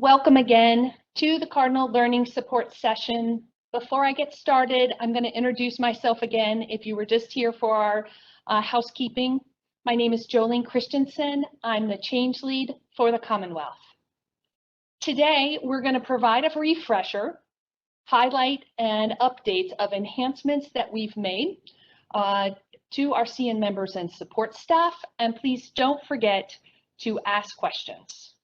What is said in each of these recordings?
Welcome again to the Cardinal Learning Support Session. Before I get started, I'm going to introduce myself again. If you were just here for our housekeeping, my name is Jolene Christensen. I'm the Change Lead for the Commonwealth. Today, we're going to provide a refresher, highlight, and updates of enhancements that we've made to our CN members and support staff. And please don't forget to ask questions.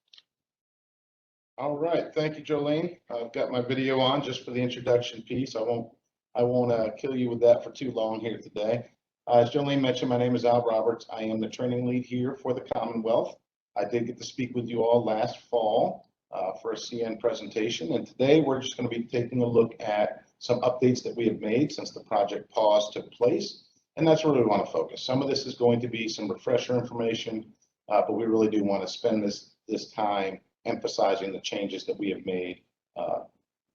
All right, thank you, Jolene. I've got my video on just for the introduction piece. I won't kill you with that for too long here today. As Jolene mentioned, my name is Al Roberts. I am the training lead here for the Commonwealth. I did get to speak with you all last fall for a CN presentation, and today we're just going to be taking a look at some updates that we have made since the project pause took place, and that's where we want to focus. Some of this is going to be some refresher information, but we really do want to spend this time emphasizing the changes that we have made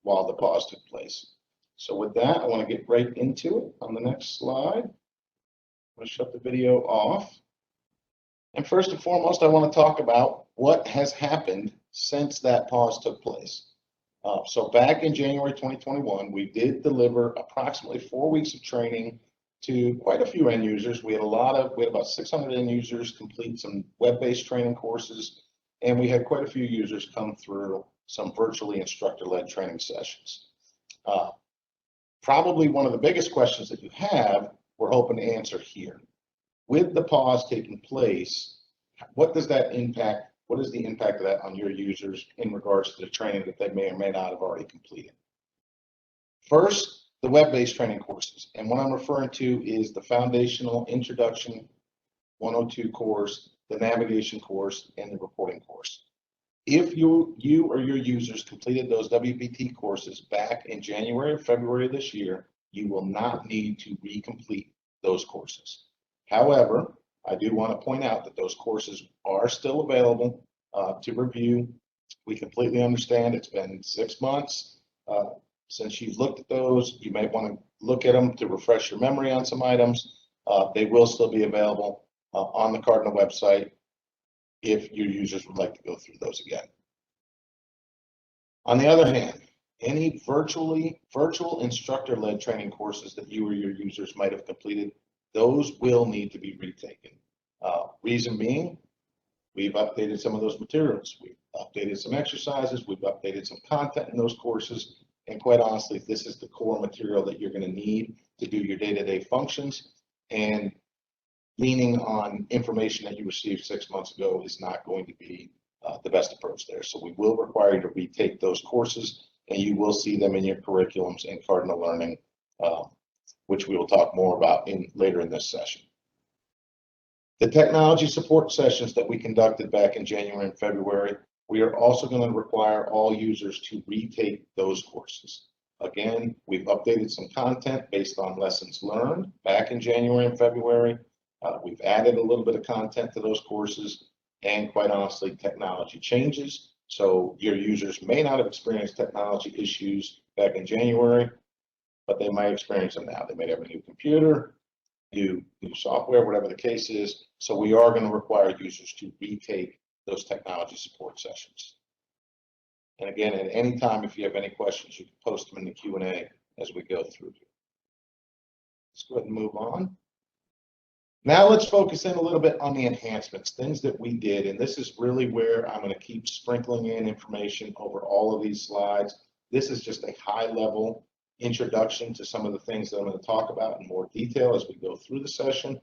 while the pause took place. So with that, I want to get right into it on the next slide. I'm going to shut the video off. And first and foremost, I want to talk about what has happened since that pause took place. So back in January 2021, we did deliver approximately 4 weeks of training to quite a few end users. We had about 600 end users complete some web-based training courses, and we had quite a few users come through some virtually instructor-led training sessions. Probably one of the biggest questions that you have, we're hoping to answer here. With the pause taking place, what does that impact? What is the impact of that on your users in regards to the training that they may or may not have already completed? First, the web-based training courses. And what I'm referring to is the Foundational Introduction 102 course, the navigation course, and the reporting course. If you or your users completed those WBT courses back in January or February of this year, you will not need to recomplete those courses. However, I do want to point out that those courses are still available to review. We completely understand it's been 6 months since you've looked at those. You may want to look at them to refresh your memory on some items. They will still be available on the Cardinal website if your users would like to go through those again. On the other hand, any virtual instructor-led training courses that you or your users might have completed, those will need to be retaken. Reason being, we've updated some of those materials. We've updated some exercises. We've updated some content in those courses. And quite honestly, this is the core material that you're going to need to do your day-to-day functions. And leaning on information that you received 6 months ago is not going to be the best approach there. So we will require you to retake those courses, and you will see them in your curriculums in Cardinal Learning, which we will talk more about later in this session. The technology support sessions that we conducted back in January and February, we are also going to require all users to retake those courses. Again, we've updated some content based on lessons learned back in January and February. We've added a little bit of content to those courses, and quite honestly, technology changes. So your users may not have experienced technology issues back in January, but they might experience them now. They may have a new computer, new software, whatever the case is. So we are going to require users to retake those technology support sessions. And again, at any time, if you have any questions, you can post them in the Q&A as we go through. Let's go ahead and move on. Now let's focus in a little bit on the enhancements, things that we did. And this is really where I'm going to keep sprinkling in information over all of these slides. This is just a high-level introduction to some of the things that I'm going to talk about in more detail as we go through the session.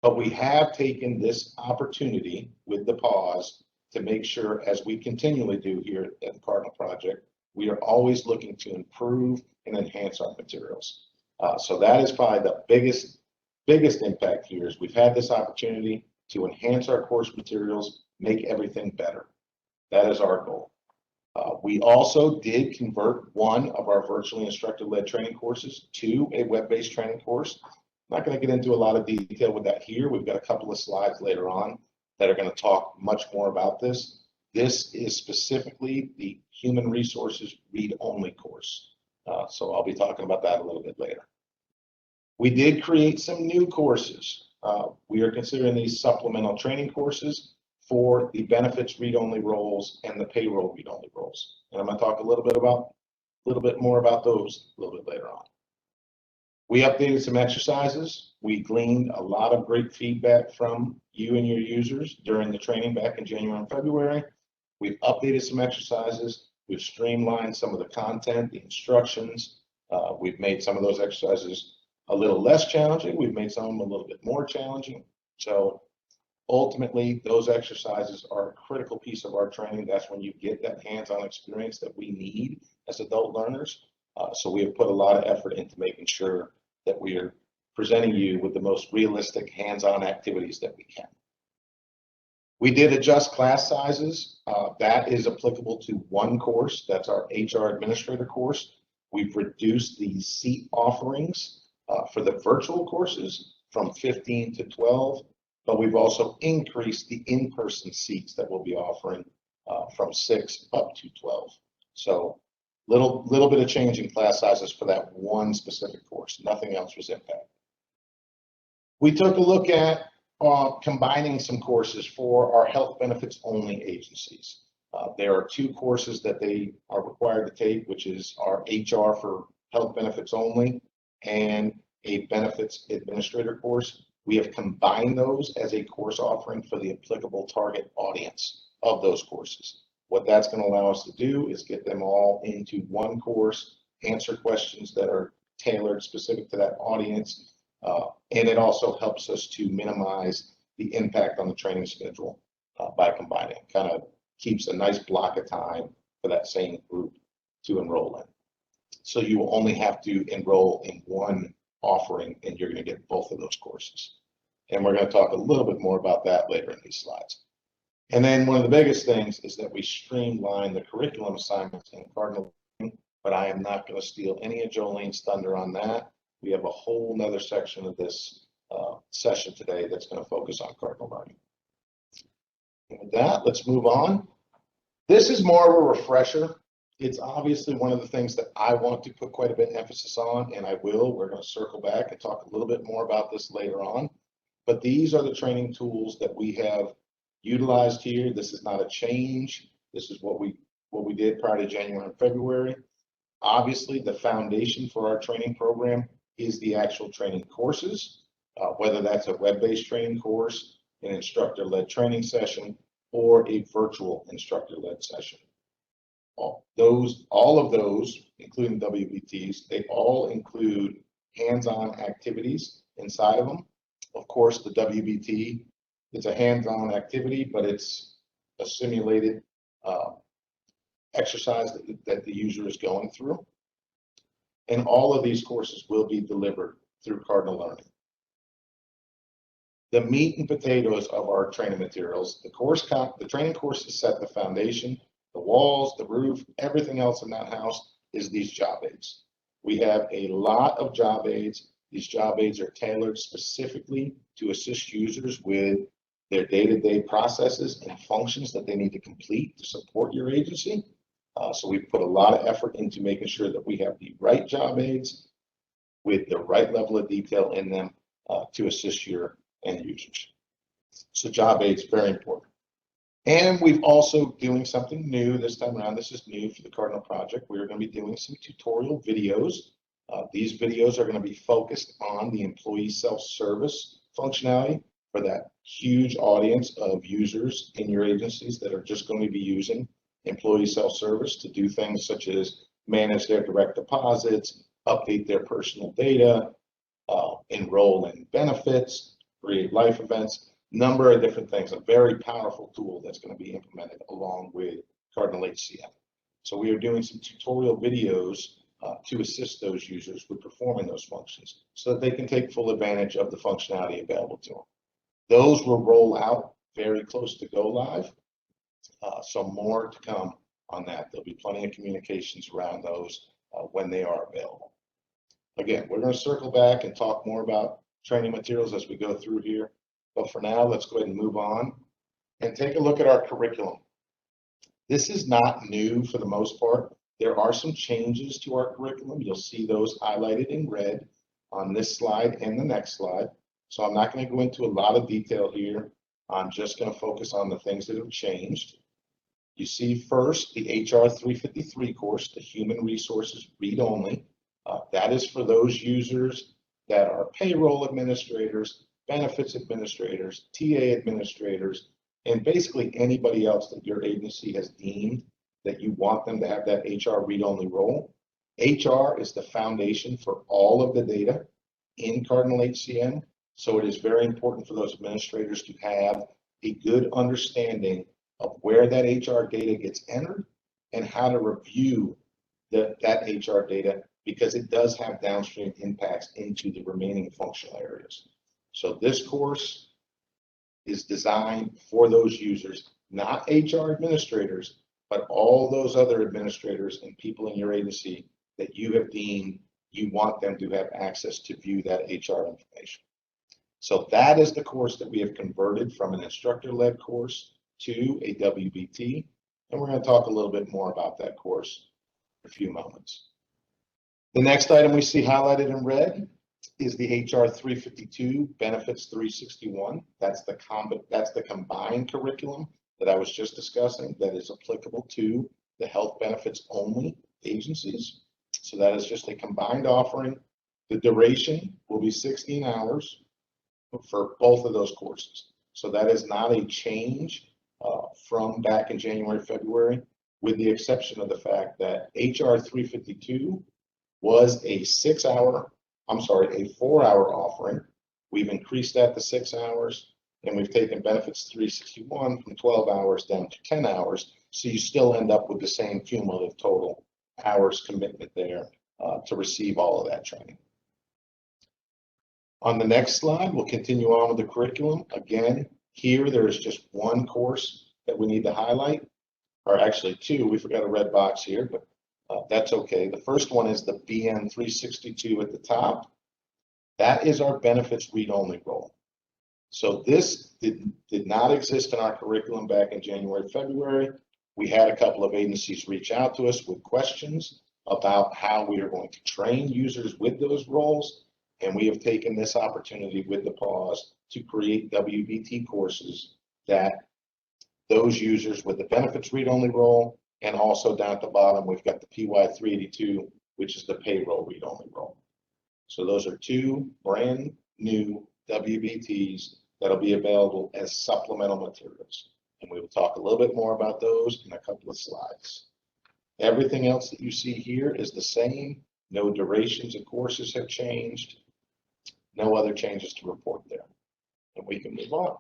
But we have taken this opportunity with the pause to make sure, as we continually do here at the Cardinal Project, we are always looking to improve and enhance our materials. So that is probably the biggest impact here is we've had this opportunity to enhance our course materials, make everything better. That is our goal. We also did convert one of our virtually instructor-led training courses to a web-based training course. I'm not going to get into a lot of detail with that here. We've got a couple of slides later on that are going to talk much more about this. This is specifically the Human Resources Read-Only course. So I'll be talking about that a little bit later. We did create some new courses. We are considering these supplemental training courses for the benefits read-only roles and the payroll read-only roles. And I'm going to talk a little bit more about those a little bit later on. We updated some exercises. We gleaned a lot of great feedback from you and your users during the training back in January and February. We've updated some exercises. We've streamlined some of the content, the instructions. We've made some of those exercises a little less challenging. We've made some of them a little bit more challenging. So ultimately, those exercises are a critical piece of our training. That's when you get that hands-on experience that we need as adult learners. So we have put a lot of effort into making sure that we are presenting you with the most realistic hands-on activities that we can. We did adjust class sizes. That is applicable to one course. That's our HR Administrator course. We've reduced the seat offerings for the virtual courses from 15 to 12, but we've also increased the in-person seats that we'll be offering from 6 up to 12. So little bit of change in class sizes for that one specific course. Nothing else was impacted. We took a look at combining some courses for our health benefits only agencies. There are 2 courses that they are required to take, which is our HR for health benefits only and a benefits administrator course. We have combined those as a course offering for the applicable target audience of those courses. What that's going to allow us to do is get them all into one course, answer questions that are tailored specific to that audience, and it also helps us to minimize the impact on the training schedule by combining. Kind of keeps a nice block of time for that same group to enroll in. So you will only have to enroll in one offering and you're going to get both of those courses. And we're going to talk a little bit more about that later in these slides. And then one of the biggest things is that we streamline the curriculum assignments in Cardinal Learning, but I am not going to steal any of Jolene's thunder on that. We have a whole nother section of this session today that's going to focus on Cardinal Learning. And with that, let's move on. This is more of a refresher. It's obviously one of the things that I want to put quite a bit of emphasis on, and I will. We're going to circle back and talk a little bit more about this later on. But these are the training tools that we have utilized here. This is not a change. This is what we did prior to January and February. Obviously, the foundation for our training program is the actual training courses, whether that's a web-based training course, an instructor-led training session, or a virtual instructor-led session. All of those, including WBTs, they all include hands-on activities inside of them. Of course, the WBT, it's a hands-on activity, but it's a simulated exercise that the user is going through. And all of these courses will be delivered through Cardinal Learning. The meat and potatoes of our training materials, the training courses set the foundation, the walls, the roof, everything else in that house is these job aids. We have a lot of job aids. These job aids are tailored specifically to assist users with their day-to-day processes and functions that they need to complete to support your agency. So we've put a lot of effort into making sure that we have the right job aids with the right level of detail in them to assist your end users. So job aids, very important. And we've also doing something new this time around. This is new for the Cardinal Project. We're going to be doing some tutorial videos. These videos are going to be focused on the employee self-service functionality for that huge audience of users in your agencies that are just going to be using employee self-service to do things such as manage their direct deposits, update their personal data, enroll in benefits, create life events, number of different things. A very powerful tool that's going to be implemented along with Cardinal HCM. So we are doing some tutorial videos to assist those users with performing those functions so that they can take full advantage of the functionality available to them. Those will roll out very close to go live. So more to come on that. There'll be plenty of communications around those when they are available. Again, we're going to circle back and talk more about training materials as we go through here. But for now, let's go ahead and move on and take a look at our curriculum. This is not new for the most part. There are some changes to our curriculum. You'll see those highlighted in red on this slide and the next slide. So I'm not going to go into a lot of detail here. I'm just going to focus on the things that have changed. You see first the HR 353 course, the Human Resources Read-Only. That is for those users that are payroll administrators, benefits administrators, TA administrators, and basically anybody else that your agency has deemed that you want them to have that HR read-only role. HR is the foundation for all of the data in Cardinal HCM, so it is very important for those administrators to have a good understanding of where that HR data gets entered and how to review that HR data, because it does have downstream impacts into the remaining functional areas. So this course is designed for those users, not HR administrators, but all those other administrators and people in your agency that you have deemed you want them to have access to view that HR information. So that is the course that we have converted from an instructor-led course to a WBT, and we're going to talk a little bit more about that course in a few moments. The next item we see highlighted in red is the HR 352 Benefits 361. That's the combined curriculum that I was just discussing that is applicable to the health benefits only agencies. So that is just a combined offering. The duration will be 16 hours for both of those courses. So that is not a change from back in January, February, with the exception of the fact that HR 352 was a 4-hour offering. We've increased that to 6 hours, and we've taken Benefits 361 from 12 hours down to 10 hours. So you still end up with the same cumulative total hours commitment there to receive all of that training. On the next slide, we'll continue on with the curriculum. Again, here there is just one course that we need to highlight, or actually two. We forgot a red box here, but that's okay. The first one is the BN 362 at the top. That is our benefits read-only role. So this did not exist in our curriculum back in January, February. We had a couple of agencies reach out to us with questions about how we are going to train users with those roles, and we have taken this opportunity with the pause to create WBT courses that those users with the benefits read-only role, and also down at the bottom, we've got the PY 382, which is the payroll read-only role. So those are two brand new WBTs that'll be available as supplemental materials. And we will talk a little bit more about those in a couple of slides. Everything else that you see here is the same. No durations of courses have changed. No other changes to report there. And we can move on.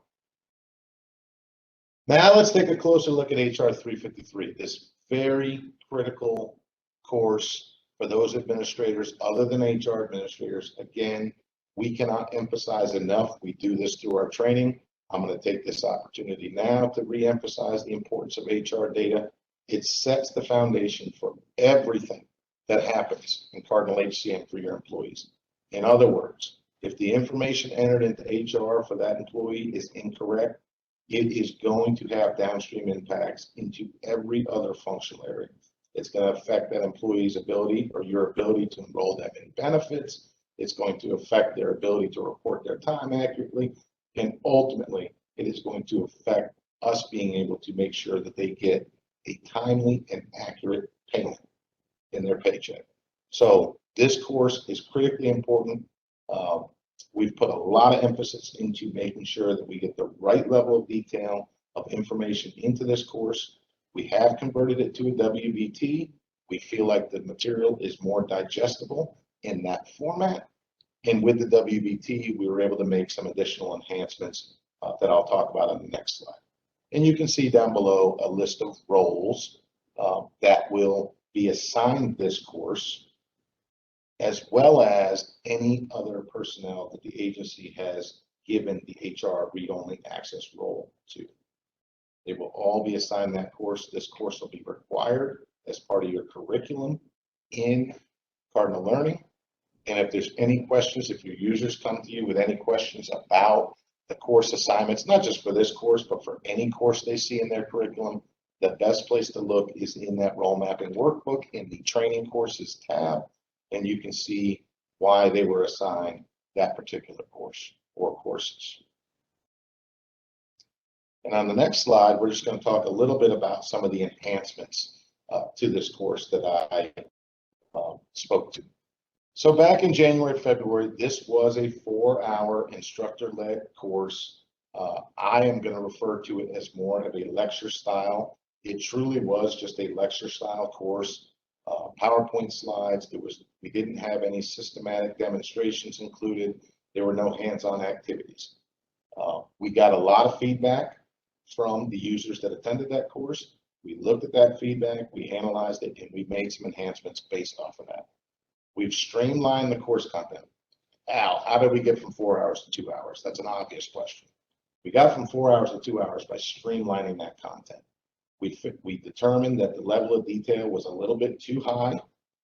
Now let's take a closer look at HR 353, this very critical course for those administrators other than HR administrators. Again, we cannot emphasize enough. We do this through our training. I'm going to take this opportunity now to reemphasize the importance of HR data. It sets the foundation for everything that happens in Cardinal HCM for your employees. In other words, if the information entered into HR for that employee is incorrect, it is going to have downstream impacts into every other functional area. It's going to affect that employee's ability or your ability to enroll them in benefits. It's going to affect their ability to report their time accurately. And ultimately, it is going to affect us being able to make sure that they get a timely and accurate payment in their paycheck. So this course is critically important. We've put a lot of emphasis into making sure that we get the right level of detail of information into this course. We have converted it to a WBT. We feel like the material is more digestible in that format. And with the WBT, we were able to make some additional enhancements that I'll talk about on the next slide. And you can see down below a list of roles that will be assigned this course, as well as any other personnel that the agency has given the HR read-only access role to. They will all be assigned that course. This course will be required as part of your curriculum in Cardinal Learning. And if there's any questions, if your users come to you with any questions about the course assignments, not just for this course, but for any course they see in their curriculum, the best place to look is in that role mapping workbook in the training courses tab. And you can see why they were assigned that particular course or courses. And on the next slide, we're just going to talk a little bit about some of the enhancements to this course that I spoke to. So back in January, February, this was a 4-hour instructor-led course. I am going to refer to it as more of a lecture style. It truly was just a lecture style course. PowerPoint slides. We didn't have any systematic demonstrations included. There were no hands-on activities. We got a lot of feedback from the users that attended that course. We looked at that feedback, we analyzed it, and we made some enhancements based off of that. We've streamlined the course content. Al, how did we get from 4 hours to 2 hours? That's an obvious question. We got from 4 hours to 2 hours by streamlining that content. We determined that the level of detail was a little bit too high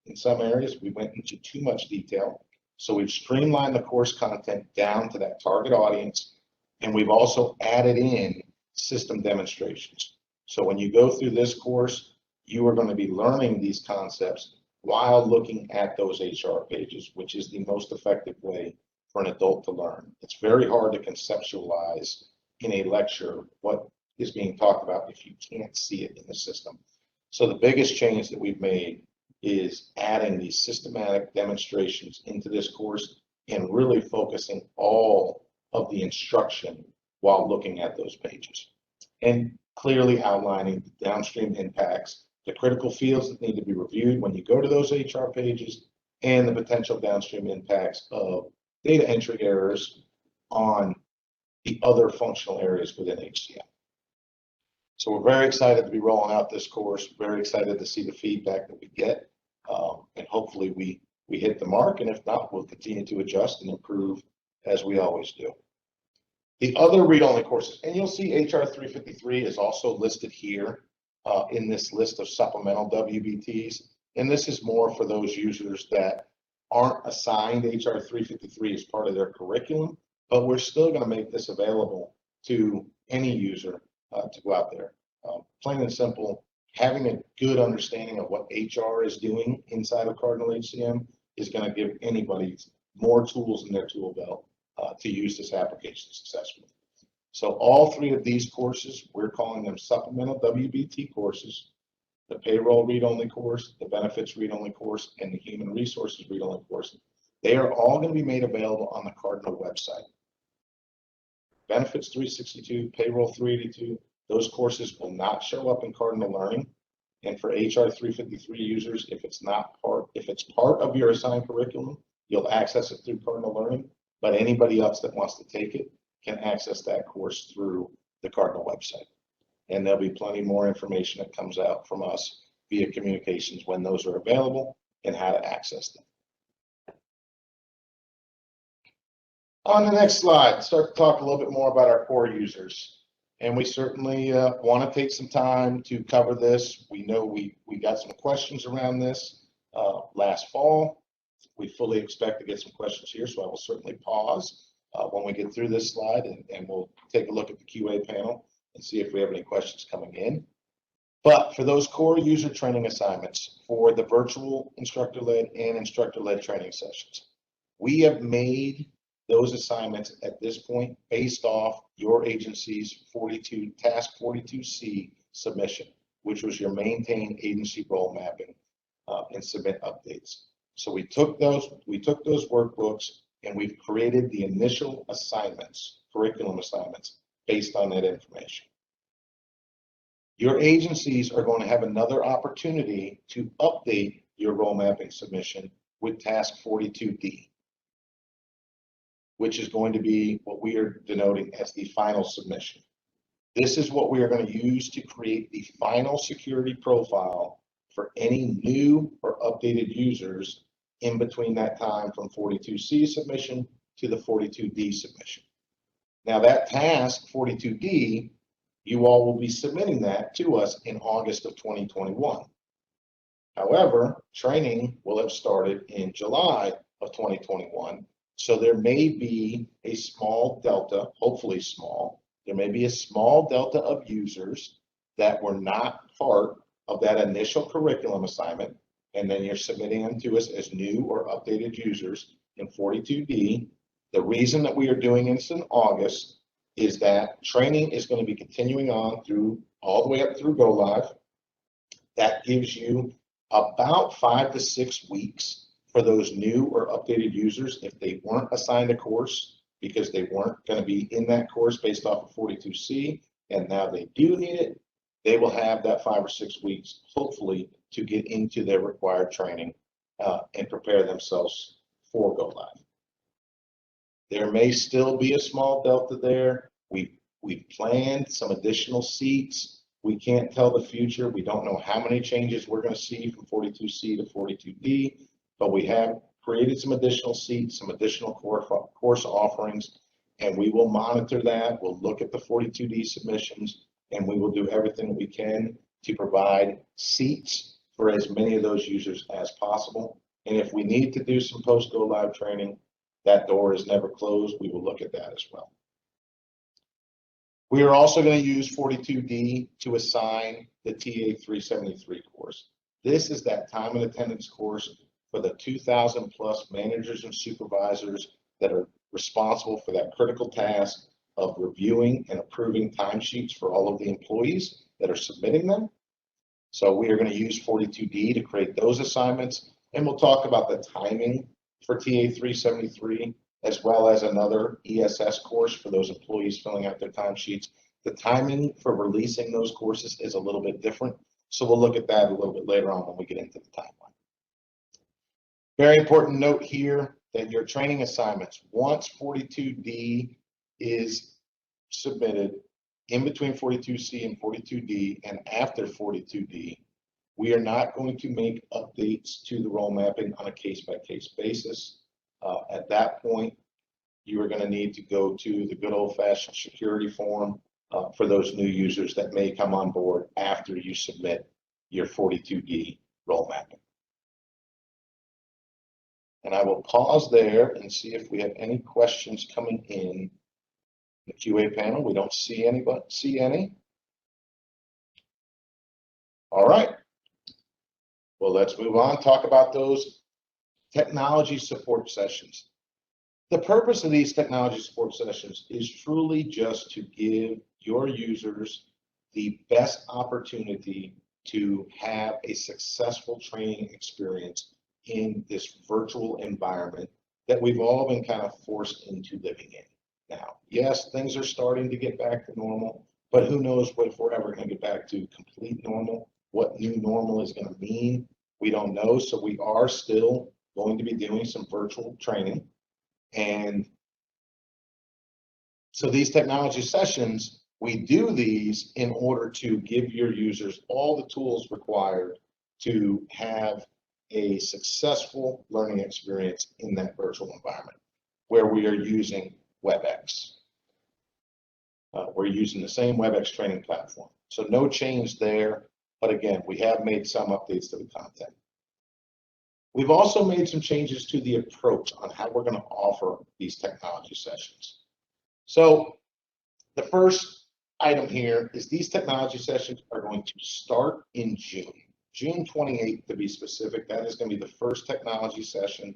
in some areas. We went into too much detail. So we've streamlined the course content down to that target audience. And we've also added in system demonstrations. So when you go through this course, you are going to be learning these concepts while looking at those HR pages, which is the most effective way for an adult to learn. It's very hard to conceptualize in a lecture what is being talked about if you can't see it in the system. So the biggest change that we've made is adding these systematic demonstrations into this course and really focusing all of the instruction while looking at those pages and clearly outlining the downstream impacts, the critical fields that need to be reviewed when you go to those HR pages, and the potential downstream impacts of data entry errors on the other functional areas within HCM. So we're very excited to be rolling out this course, very excited to see the feedback that we get, and hopefully we hit the mark, and if not, we'll continue to adjust and improve as we always do. The other read-only courses, and you'll see HR 353 is also listed here in this list of supplemental WBTs, and this is more for those users that aren't assigned HR 353 as part of their curriculum, but we're still going to make this available to any user to go out there. Plain and simple, having a good understanding of what HR is doing inside of Cardinal HCM is going to give anybody more tools in their tool belt to use this application successfully. So all three of these courses, we're calling them Supplemental WBT Courses: the Payroll Read-Only Course, the Benefits Read-Only Course, and the Human Resources Read-Only Course. They are all going to be made available on the Cardinal website. Benefits 362, Payroll 382, those courses will not show up in Cardinal Learning. And for HR 353 users, if it's part of your assigned curriculum, you'll access it through Cardinal Learning. But anybody else that wants to take it can access that course through the Cardinal website. And there'll be plenty more information that comes out from us via communications when those are available and how to access them. On the next slide, start to talk a little bit more about our core users. And we certainly want to take some time to cover this. We know we got some questions around this last fall. We fully expect to get some questions here, so I will certainly pause when we get through this slide, and we'll take a look at the QA panel and see if we have any questions coming in. But for those core user training assignments for the virtual instructor-led and instructor-led training sessions, we have made those assignments at this point based off your agency's Task 42C submission, which was your maintain agency role mapping and submit updates. So we took those workbooks and we've created the initial assignments, curriculum assignments, based on that information. Your agencies are going to have another opportunity to update your role mapping submission with Task 42D, which is going to be what we are denoting as the final submission. This is what we are going to use to create the final security profile for any new or updated users in between that time from 42C submission to the 42D submission. Now that task 42D, you all will be submitting that to us in August of 2021. However, training will have started in July of 2021. So there may be a small delta, hopefully small, there may be a small delta of users that were not part of that initial curriculum assignment, and then you're submitting them to us as new or updated users in 42D. The reason that we are doing this in August is that training is going to be continuing on through all the way up through go live. That gives you about 5 to 6 weeks for those new or updated users if they weren't assigned a course because they weren't going to be in that course based off of 42C, and now they do need it. They will have that 5 or 6 weeks, hopefully, to get into their required training and prepare themselves for go live. There may still be a small delta there. We've planned some additional seats. We can't tell the future. We don't know how many changes we're going to see from 42C to 42D, but we have created some additional seats, some additional course offerings, and we will monitor that. We'll look at the 42D submissions, and we will do everything we can to provide seats for as many of those users as possible. And if we need to do some post-go live training, that door is never closed. We will look at that as well. We are also going to use 42D to assign the TA 373 course. This is that time and attendance course for the 2,000 plus managers and supervisors that are responsible for that critical task of reviewing and approving timesheets for all of the employees that are submitting them. So we are going to use 42D to create those assignments, and we'll talk about the timing for TA 373, as well as another ESS course for those employees filling out their timesheets. The timing for releasing those courses is a little bit different, so we'll look at that a little bit later on when we get into the timeline. Very important note here that your training assignments, once 42D is submitted, in between 42C and 42D and after 42D, we are not going to make updates to the role mapping on a case-by-case basis. At that point, you are going to need to go to the good old-fashioned security form for those new users that may come on board after you submit your 42D role mapping. And I will pause there and see if we have any questions coming in the QA panel. We don't see any. All right. Well, let's move on, talk about those technology support sessions. The purpose of these technology support sessions is truly just to give your users the best opportunity to have a successful training experience in this virtual environment that we've all been kind of forced into living in. Now, yes, things are starting to get back to normal, but who knows if we're ever going to get back to complete normal. What new normal is going to mean, we don't know. So we are still going to be doing some virtual training. And so these technology sessions, we do these in order to give your users all the tools required to have a successful learning experience in that virtual environment where we are using WebEx. We're using the same WebEx training platform. So no change there, but again, we have made some updates to the content. We've also made some changes to the approach on how we're going to offer these technology sessions. So the first item here is these technology sessions are going to start in June 28th to be specific. That is going to be the first technology session,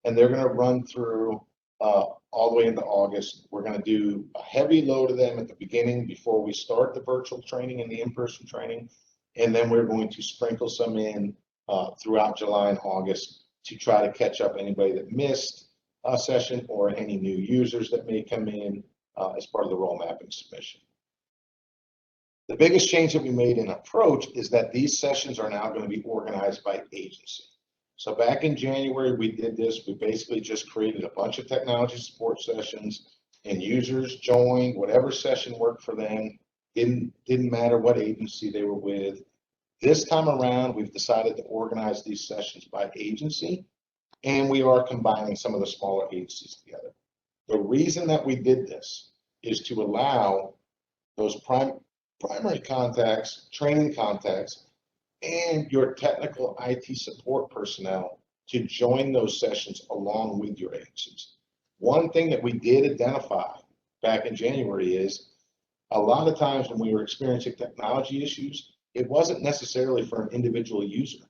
and they're going to run through all the way into August. We're going to do a heavy load of them at the beginning before we start the virtual training and the in-person training, and then we're going to sprinkle some in throughout July and August to try to catch up anybody that missed a session or any new users that may come in as part of the role mapping submission. The biggest change that we made in approach is that these sessions are now going to be organized by agency. So back in January, we did this. We basically just created a bunch of technology support sessions, and users joined whatever session worked for them. Didn't matter what agency they were with. This time around, we've decided to organize these sessions by agency, and we are combining some of the smaller agencies together. The reason that we did this is to allow those primary contacts, training contacts, and your technical IT support personnel to join those sessions along with your agencies. One thing that we did identify back in January is a lot of times when we were experiencing technology issues, it wasn't necessarily for an individual user.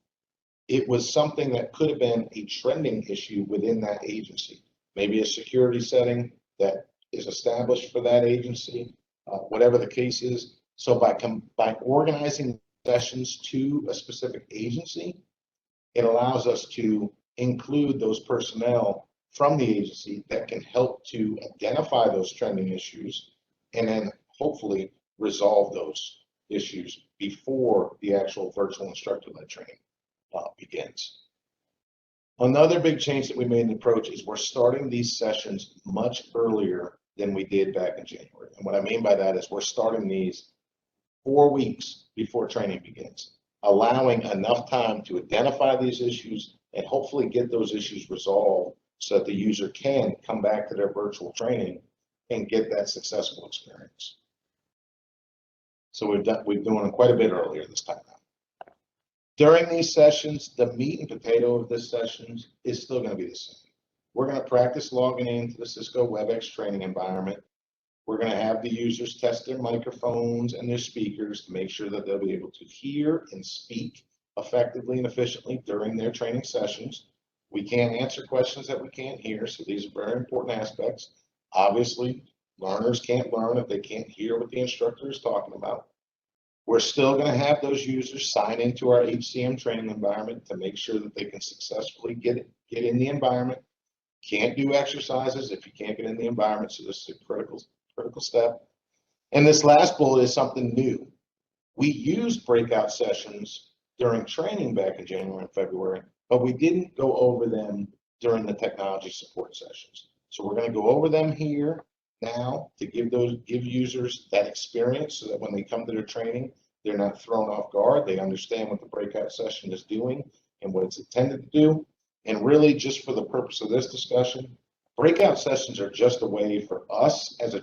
It was something that could have been a trending issue within that agency. Maybe a security setting that is established for that agency, whatever the case is. So by organizing sessions to a specific agency, it allows us to include those personnel from the agency that can help to identify those trending issues and then hopefully resolve those issues before the actual virtual instructor-led training begins. Another big change that we made in the approach is we're starting these sessions much earlier than we did back in January. And what I mean by that is we're starting these 4 weeks before training begins, allowing enough time to identify these issues and hopefully get those issues resolved so that the user can come back to their virtual training and get that successful experience. So we're doing it quite a bit earlier this time now. During these sessions, the meat and potato of this session is still going to be the same. We're going to practice logging into the Cisco WebEx training environment. We're going to have the users test their microphones and their speakers to make sure that they'll be able to hear and speak effectively and efficiently during their training sessions. We can't answer questions that we can't hear, so these are very important aspects. Obviously, learners can't learn if they can't hear what the instructor is talking about. We're still going to have those users sign into our HCM training environment to make sure that they can successfully get in the environment. Can't do exercises if you can't get in the environment, so this is a critical step. And this last bullet is something new. We used breakout sessions during training back in January and February, but we didn't go over them during the technology support sessions. So we're going to go over them here now to give users that experience so that when they come to their training, they're not thrown off guard. They understand what the breakout session is doing and what it's intended to do. And really, just for the purpose of this discussion, breakout sessions are just a way for us as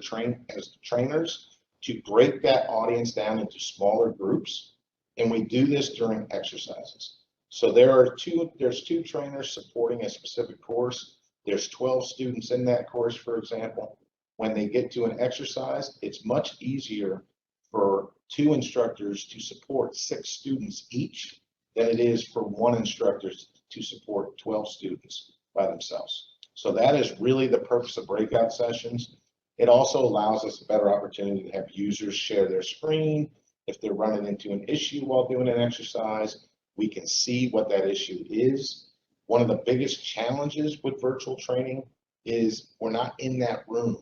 trainers to break that audience down into smaller groups. And we do this during exercises. So there's two trainers supporting a specific course. There's 12 students in that course, for example. When they get to an exercise, it's much easier for 2 instructors to support 6 students each than it is for 1 instructor to support 12 students by themselves. So that is really the purpose of breakout sessions. It also allows us a better opportunity to have users share their screen. If they're running into an issue while doing an exercise, we can see what that issue is. One of the biggest challenges with virtual training is we're not in that room,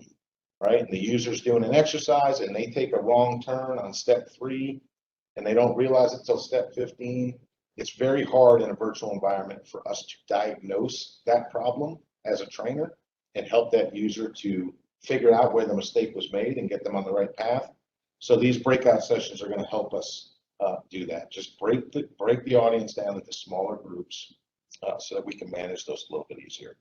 right? And the user's doing an exercise and they take a wrong turn on step 3 and they don't realize it until step 15. It's very hard in a virtual environment for us to diagnose that problem as a trainer and help that user to figure out where the mistake was made and get them on the right path. So these breakout sessions are going to help us do that. Just break the audience down into smaller groups so that we can manage those a little bit easier.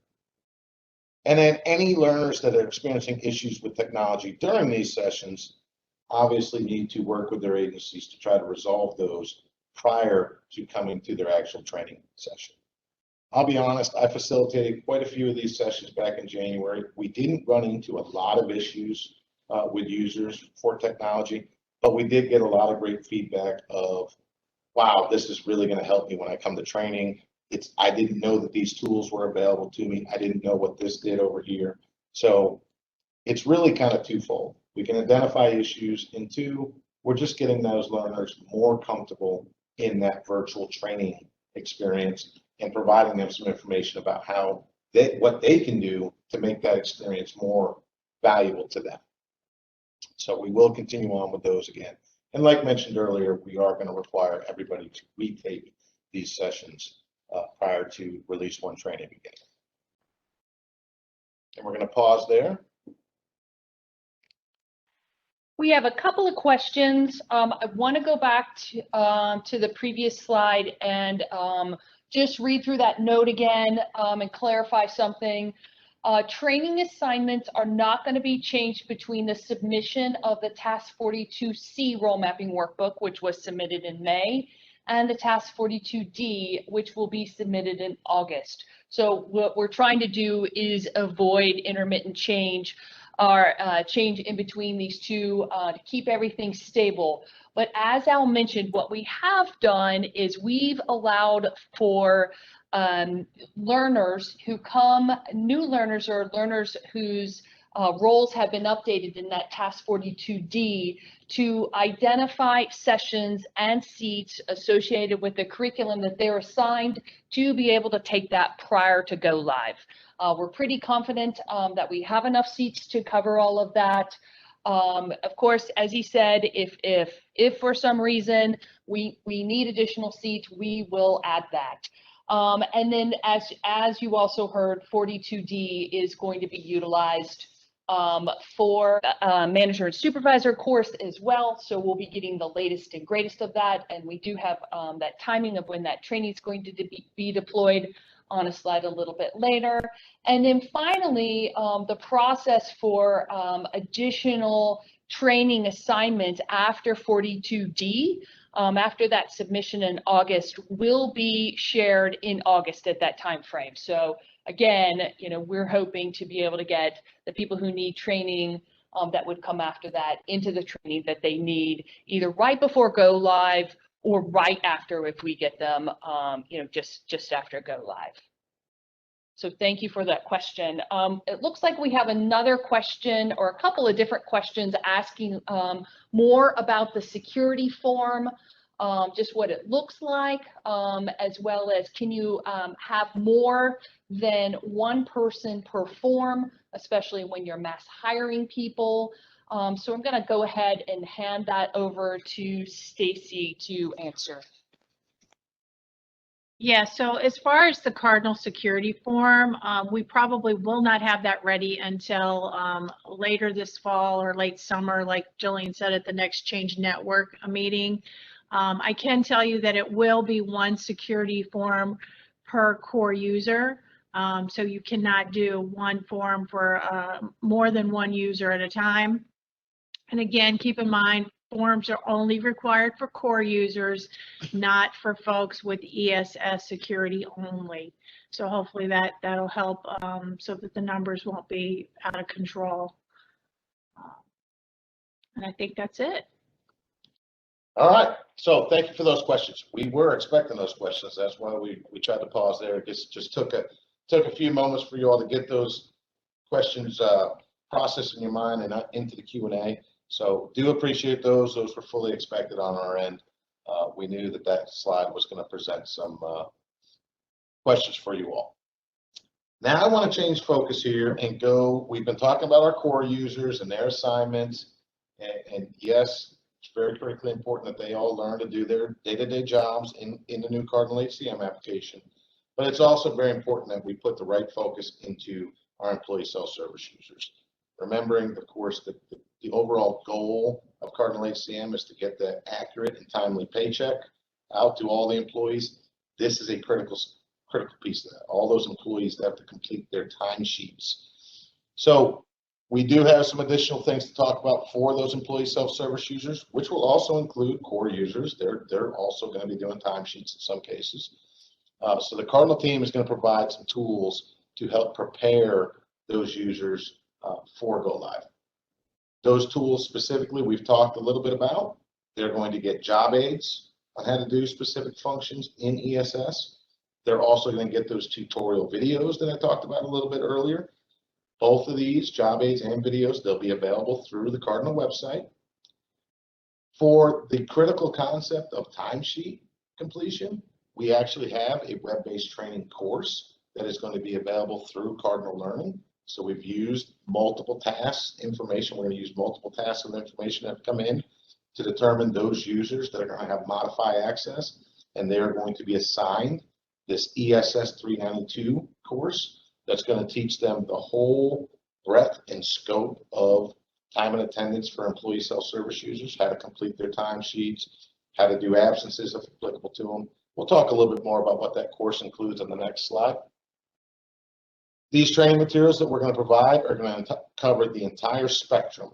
And then any learners that are experiencing issues with technology during these sessions obviously need to work with their agencies to try to resolve those prior to coming to their actual training session. I'll be honest, I facilitated quite a few of these sessions back in January. We didn't run into a lot of issues with users for technology, but we did get a lot of great feedback of, wow, this is really going to help me when I come to training. I didn't know that these tools were available to me. I didn't know what this did over here. So it's really kind of twofold. We can identify issues, and 2, we're just getting those learners more comfortable in that virtual training experience and providing them some information about what they can do to make that experience more valuable to them. So we will continue on with those again. And like mentioned earlier, we are going to require everybody to retake these sessions prior to release 1 training begins. And we're going to pause there. We have a couple of questions. I want to go back to the previous slide and just read through that note again and clarify something. Training assignments are not going to be changed between the submission of the Task 42C role mapping workbook, which was submitted in May, and the Task 42D, which will be submitted in August. So what we're trying to do is avoid intermittent change or change in between these two to keep everything stable. But as Al mentioned, what we have done is we've allowed for learners who come, new learners or learners whose roles have been updated in that Task 42D to identify sessions and seats associated with the curriculum that they're assigned to be able to take that prior to go live. We're pretty confident that we have enough seats to cover all of that. Of course, as he said, if for some reason we need additional seats, we will add that. And then as you also heard, 42D is going to be utilized for manager and supervisor course as well. So we'll be getting the latest and greatest of that. And we do have that timing of when that training is going to be deployed on a slide a little bit later. And then finally, the process for additional training assignments after 42D, after that submission in August, will be shared in August at that time frame. So again, we're hoping to be able to get the people who need training that would come after that into the training that they need, either right before go live or right after if we get them, just after go live. So thank you for that question. It looks like we have another question or a couple of different questions asking more about the security form, just what it looks like, as well as can you have more than one person per form, especially when you're mass hiring people. So I'm going to go ahead and hand that over to Stacy to answer. Yeah, so as far as the Cardinal security form, we probably will not have that ready until later this fall or late summer, like Jillian said at the next Change Network meeting. I can tell you that it will be one security form per core user. So you cannot do one form for more than one user at a time. And again, keep in mind, forms are only required for core users, not for folks with ESS security only. So hopefully that'll help so that the numbers won't be out of control. And I think that's it. All right, so thank you for those questions. We were expecting those questions. That's why we tried to pause there. It just took a few moments for you all to get those questions processed in your mind and into the Q&A. So do appreciate those. Those were fully expected on our end. We knew that slide was going to present some questions for you all. Now I want to change focus here and go. We've been talking about our core users and their assignments. And yes, it's very critically important that they all learn to do their day-to-day jobs in the new Cardinal HCM application. But it's also very important that we put the right focus into our employee self-service users. Remembering, of course, that the overall goal of Cardinal HCM is to get that accurate and timely paycheck out to all the employees. This is a critical piece of that. All those employees have to complete their timesheets. So we do have some additional things to talk about for those employee self-service users, which will also include core users. They're also going to be doing timesheets in some cases. So the Cardinal team is going to provide some tools to help prepare those users for go live. Those tools specifically we've talked a little bit about. They're going to get job aids on how to do specific functions in ESS. They're also going to get those tutorial videos that I talked about a little bit earlier. Both of these, job aids and videos, they'll be available through the Cardinal website. For the critical concept of timesheet completion, we actually have a web-based training course that is going to be available through Cardinal Learning. So we've used multiple tasks information. We're going to use multiple tasks of information that have come in to determine those users that are going to have modify access, and they're going to be assigned this ESS 392 course that's going to teach them the whole breadth and scope of time and attendance for employee self-service users, how to complete their timesheets, how to do absences if applicable to them. We'll talk a little bit more about what that course includes on the next slide. These training materials that we're going to provide are going to cover the entire spectrum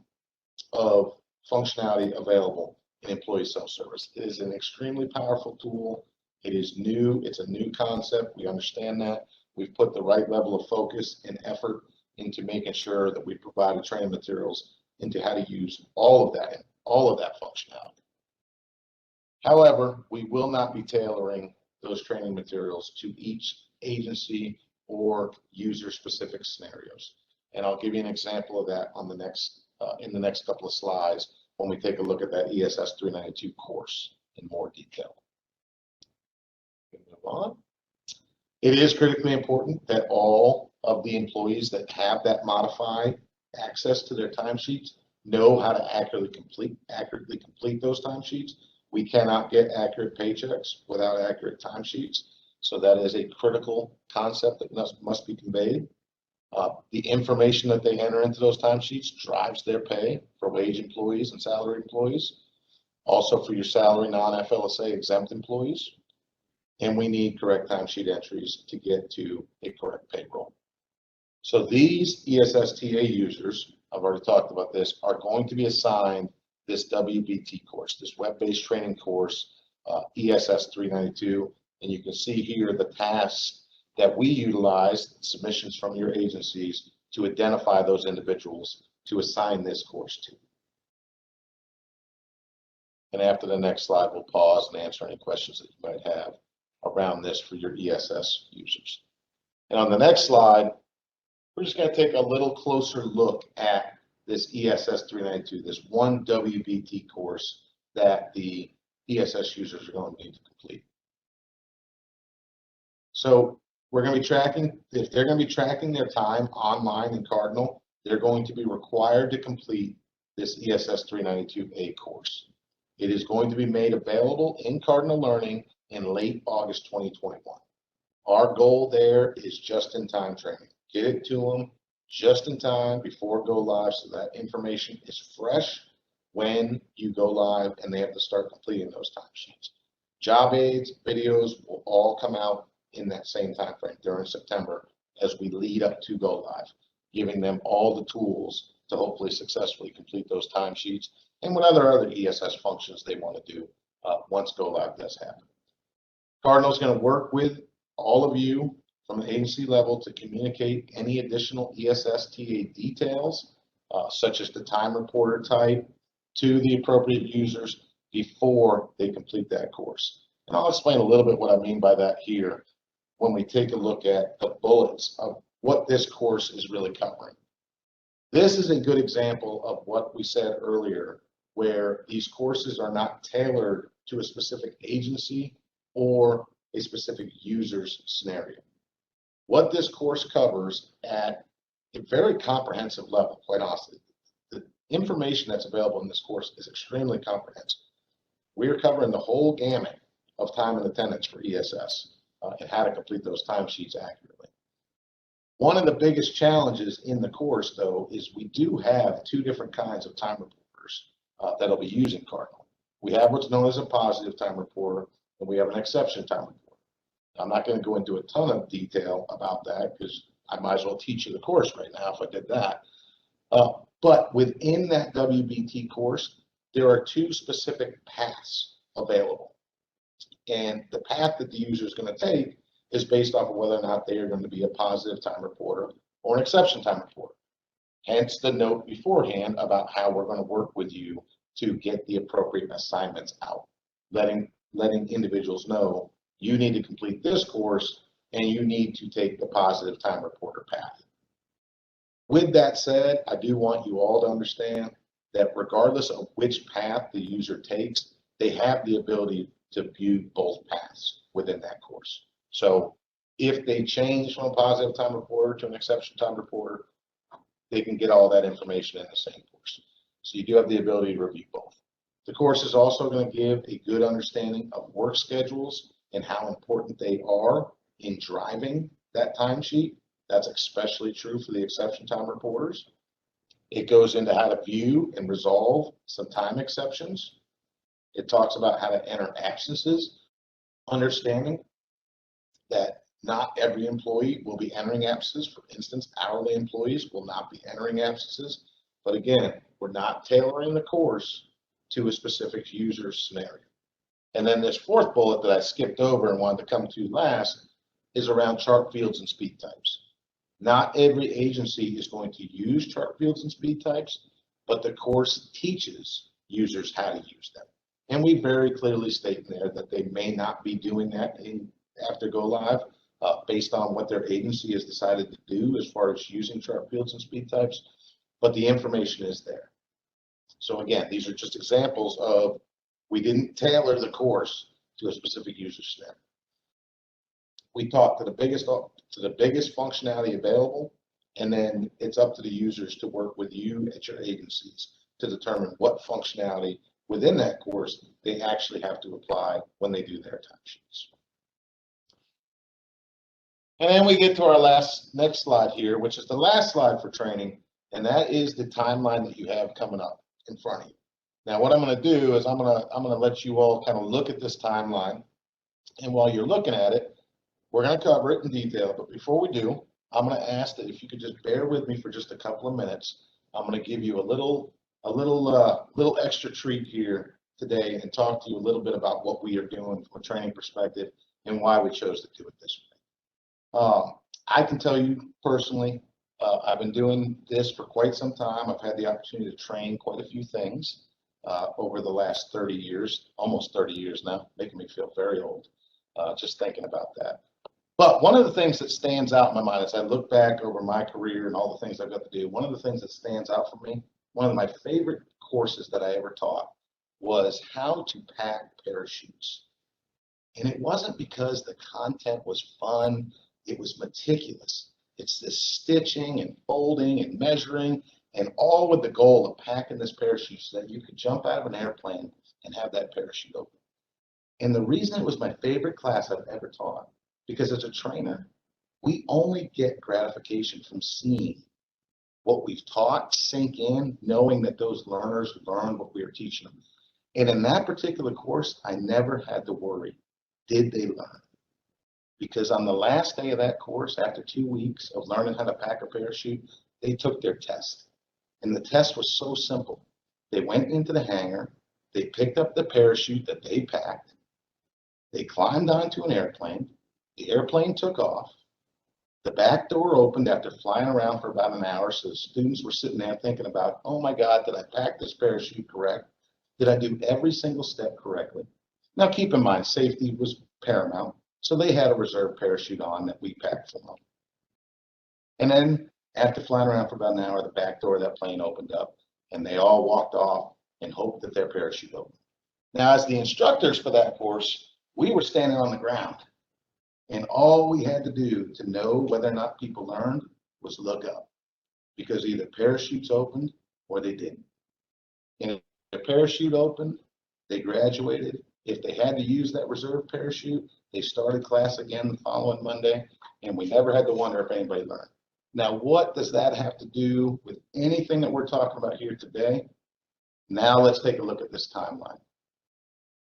of functionality available in employee self-service. It is an extremely powerful tool. It is new. It's a new concept. We understand that. We've put the right level of focus and effort into making sure that we provided training materials into how to use all of that functionality. However, we will not be tailoring those training materials to each agency or user-specific scenarios. And I'll give you an example of that on the next, in the next couple of slides when we take a look at that ESS 392 course in more detail. Move on. It is critically important that all of the employees that have that modified access to their timesheets know how to accurately complete those timesheets. We cannot get accurate paychecks without accurate timesheets. So that is a critical concept that must be conveyed. The information that they enter into those timesheets drives their pay for wage employees and salary employees. Also for your salary non-FLSA exempt employees. And we need correct timesheet entries to get to a correct payroll. So these ESSTA users, I've already talked about this, are going to be assigned this WBT course, this web-based training course, ESS 392. And you can see here the tasks that we utilize, submissions from your agencies, to identify those individuals to assign this course to. And after the next slide, we'll pause and answer any questions that you might have around this for your ESS users. And on the next slide, we're just going to take a little closer look at this ESS 392, this one WBT course that the ESS users are going to need to complete. So we're going to be tracking, if they're going to be tracking their time online in Cardinal, they're going to be required to complete this ESS 392A course. It is going to be made available in Cardinal Learning in late August 2021. Our goal there is just-in-time training. Get it to them just in time before go live so that information is fresh when you go live and they have to start completing those timesheets. Job aids, videos will all come out in that same time frame during September as we lead up to go live, giving them all the tools to hopefully successfully complete those timesheets and what other ESS functions they want to do once go live does happen. Cardinal is going to work with all of you from the agency level to communicate any additional ESSTA details, such as the time reporter type, to the appropriate users before they complete that course. And I'll explain a little bit what I mean by that here when we take a look at the bullets of what this course is really covering. This is a good example of what we said earlier, where these courses are not tailored to a specific agency or a specific user's scenario. What this course covers at a very comprehensive level, quite honestly, the information that's available in this course is extremely comprehensive. We are covering the whole gamut of time and attendance for ESS and how to complete those timesheets accurately. One of the biggest challenges in the course, though, is we do have two different kinds of time reporters that'll be using Cardinal. We have what's known as a positive time reporter, and we have an exception time reporter. I'm not going to go into a ton of detail about that because I might as well teach you the course right now if I did that. But within that WBT course, there are two specific paths available. And the path that the user is going to take is based off of whether or not they are going to be a positive time reporter or an exception time reporter. Hence the note beforehand about how we're going to work with you to get the appropriate assignments out, letting individuals know you need to complete this course and you need to take the positive time reporter path. With that said, I do want you all to understand that regardless of which path the user takes, they have the ability to view both paths within that course. So if they change from a positive time reporter to an exception time reporter, they can get all that information in the same course. So you do have the ability to review both. The course is also going to give a good understanding of work schedules and how important they are in driving that timesheet. That's especially true for the exception time reporters. It goes into how to view and resolve some time exceptions. It talks about how to enter absences, understanding that not every employee will be entering absences. For instance, hourly employees will not be entering absences. But again, we're not tailoring the course to a specific user scenario. And then this fourth bullet that I skipped over and wanted to come to last is around chart fields and speed types. Not every agency is going to use chart fields and speed types, but the course teaches users how to use them. And we very clearly state there that they may not be doing that after go live, based on what their agency has decided to do as far as using chart fields and speed types, but the information is there. So again, these are just examples of we didn't tailor the course to a specific user set. We talk to the biggest functionality available, and then it's up to the users to work with you at your agencies to determine what functionality within that course they actually have to apply when they do their timesheets. And then we get to our next slide here, which is the last slide for training, and that is the timeline that you have coming up in front of you. Now, what I'm going to do is I'm going to let you all kind of look at this timeline, and while you're looking at it, we're going to cover it in detail. But before we do, I'm going to ask that if you could just bear with me for just a couple of minutes. I'm going to give you a little extra treat here today and talk to you a little bit about what we are doing from a training perspective and why we chose to do it this way. I can tell you personally, I've been doing this for quite some time. I've had the opportunity to train quite a few things over the last 30 years, almost 30 years now, making me feel very old just thinking about that. But one of the things that stands out in my mind as I look back over my career and all the things I've got to do, one of the things that stands out for me, one of my favorite courses that I ever taught was how to pack parachutes. And it wasn't because the content was fun, it was meticulous. It's this stitching and folding and measuring, and all with the goal of packing this parachute so that you could jump out of an airplane and have that parachute open. And the reason it was my favorite class I've ever taught, because as a trainer, we only get gratification from seeing what we've taught sink in, knowing that those learners learned what we were teaching them. And in that particular course, I never had to worry, did they learn? Because on the last day of that course, after 2 weeks of learning how to pack a parachute, they took their test. And the test was so simple. They went into the hangar, they picked up the parachute that they packed, they climbed onto an airplane, the airplane took off, the back door opened after flying around for about an hour, so the students were sitting there thinking about, oh my God, did I pack this parachute correct? Did I do every single step correctly? Now keep in mind, safety was paramount, so they had a reserve parachute on that we packed for them. And then after flying around for about an hour, the back door of that plane opened up, and they all walked off and hoped that their parachute opened. Now, as the instructors for that course, we were standing on the ground. And all we had to do to know whether or not people learned was look up, because either parachutes opened or they didn't. And if their parachute opened, they graduated. If they had to use that reserve parachute, they started class again the following Monday, and we never had to wonder if anybody learned. Now, what does that have to do with anything that we're talking about here today? Now let's take a look at this timeline.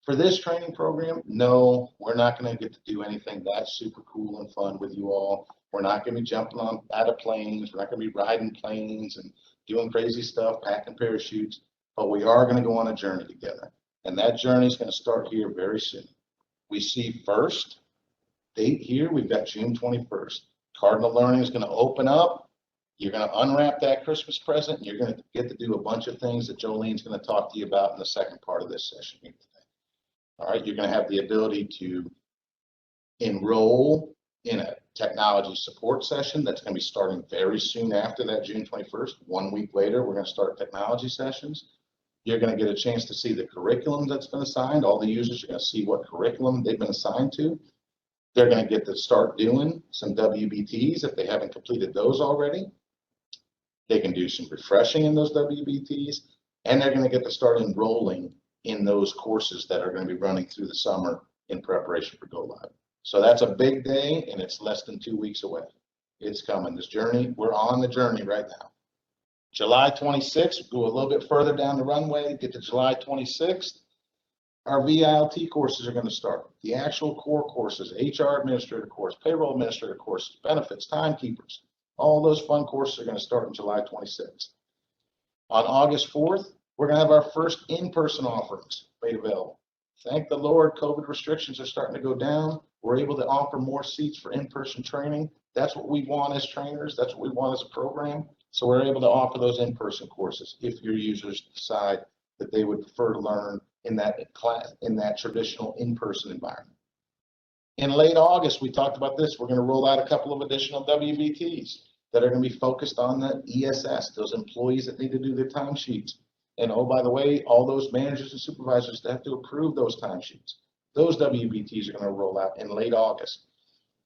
For this training program, no, we're not going to get to do anything that super cool and fun with you all. We're not going to be jumping on out of planes. We're not going to be riding planes and doing crazy stuff, packing parachutes, but we are going to go on a journey together. And that journey is going to start here very soon. We see first date here, we've got June 21st. Cardinal Learning is going to open up. You're going to unwrap that Christmas present, and you're going to get to do a bunch of things that Jolene's going to talk to you about in the second part of this session here today. All right, you're going to have the ability to enroll in a technology support session that's going to be starting very soon after that June 21st. 1 week later, we're going to start technology sessions. You're going to get a chance to see the curriculum that's been assigned. All the users are going to see what curriculum they've been assigned to. They're going to get to start doing some WBTs if they haven't completed those already. They can do some refreshing in those WBTs, and they're going to get to start enrolling in those courses that are going to be running through the summer in preparation for Go Live. So that's a big day, and it's less than 2 weeks away. It's coming. This journey, we're on the journey right now. July 26th, go a little bit further down the runway, get to July 26th. Our VILT courses are going to start. The actual core courses, HR administrator course, payroll administrator courses, benefits, timekeepers, all those fun courses are going to start on July 26th. On August 4th, we're going to have our first in-person offerings made available. Thank the Lord, COVID restrictions are starting to go down. We're able to offer more seats for in-person training. That's what we want as trainers. That's what we want as a program. So we're able to offer those in-person courses if your users decide that they would prefer to learn in that class, in that traditional in-person environment. In late August, we talked about this. We're going to roll out a couple of additional WBTs that are going to be focused on the ESS, those employees that need to do their timesheets. And oh, by the way, all those managers and supervisors that have to approve those timesheets. Those WBTs are going to roll out in late August.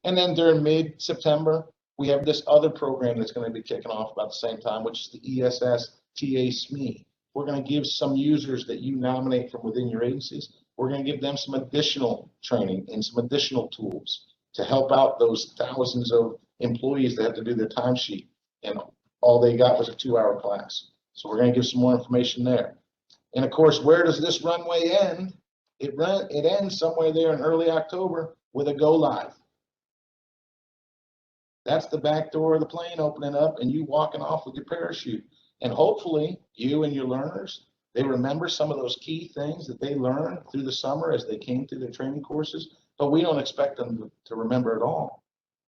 And then during mid-September, we have this other program that's going to be kicking off about the same time, which is the ESS TA SME. We're going to give some users that you nominate from within your agencies, we're going to give them some additional training and some additional tools to help out those thousands of employees that have to do their timesheet, and all they got was a 2-hour class. So we're going to give some more information there. And of course, where does this runway end? It ends somewhere there in early October with a go live. That's the back door of the plane opening up and you walking off with your parachute. And hopefully you and your learners, they remember some of those key things that they learned through the summer as they came through their training courses, but we don't expect them to remember it all.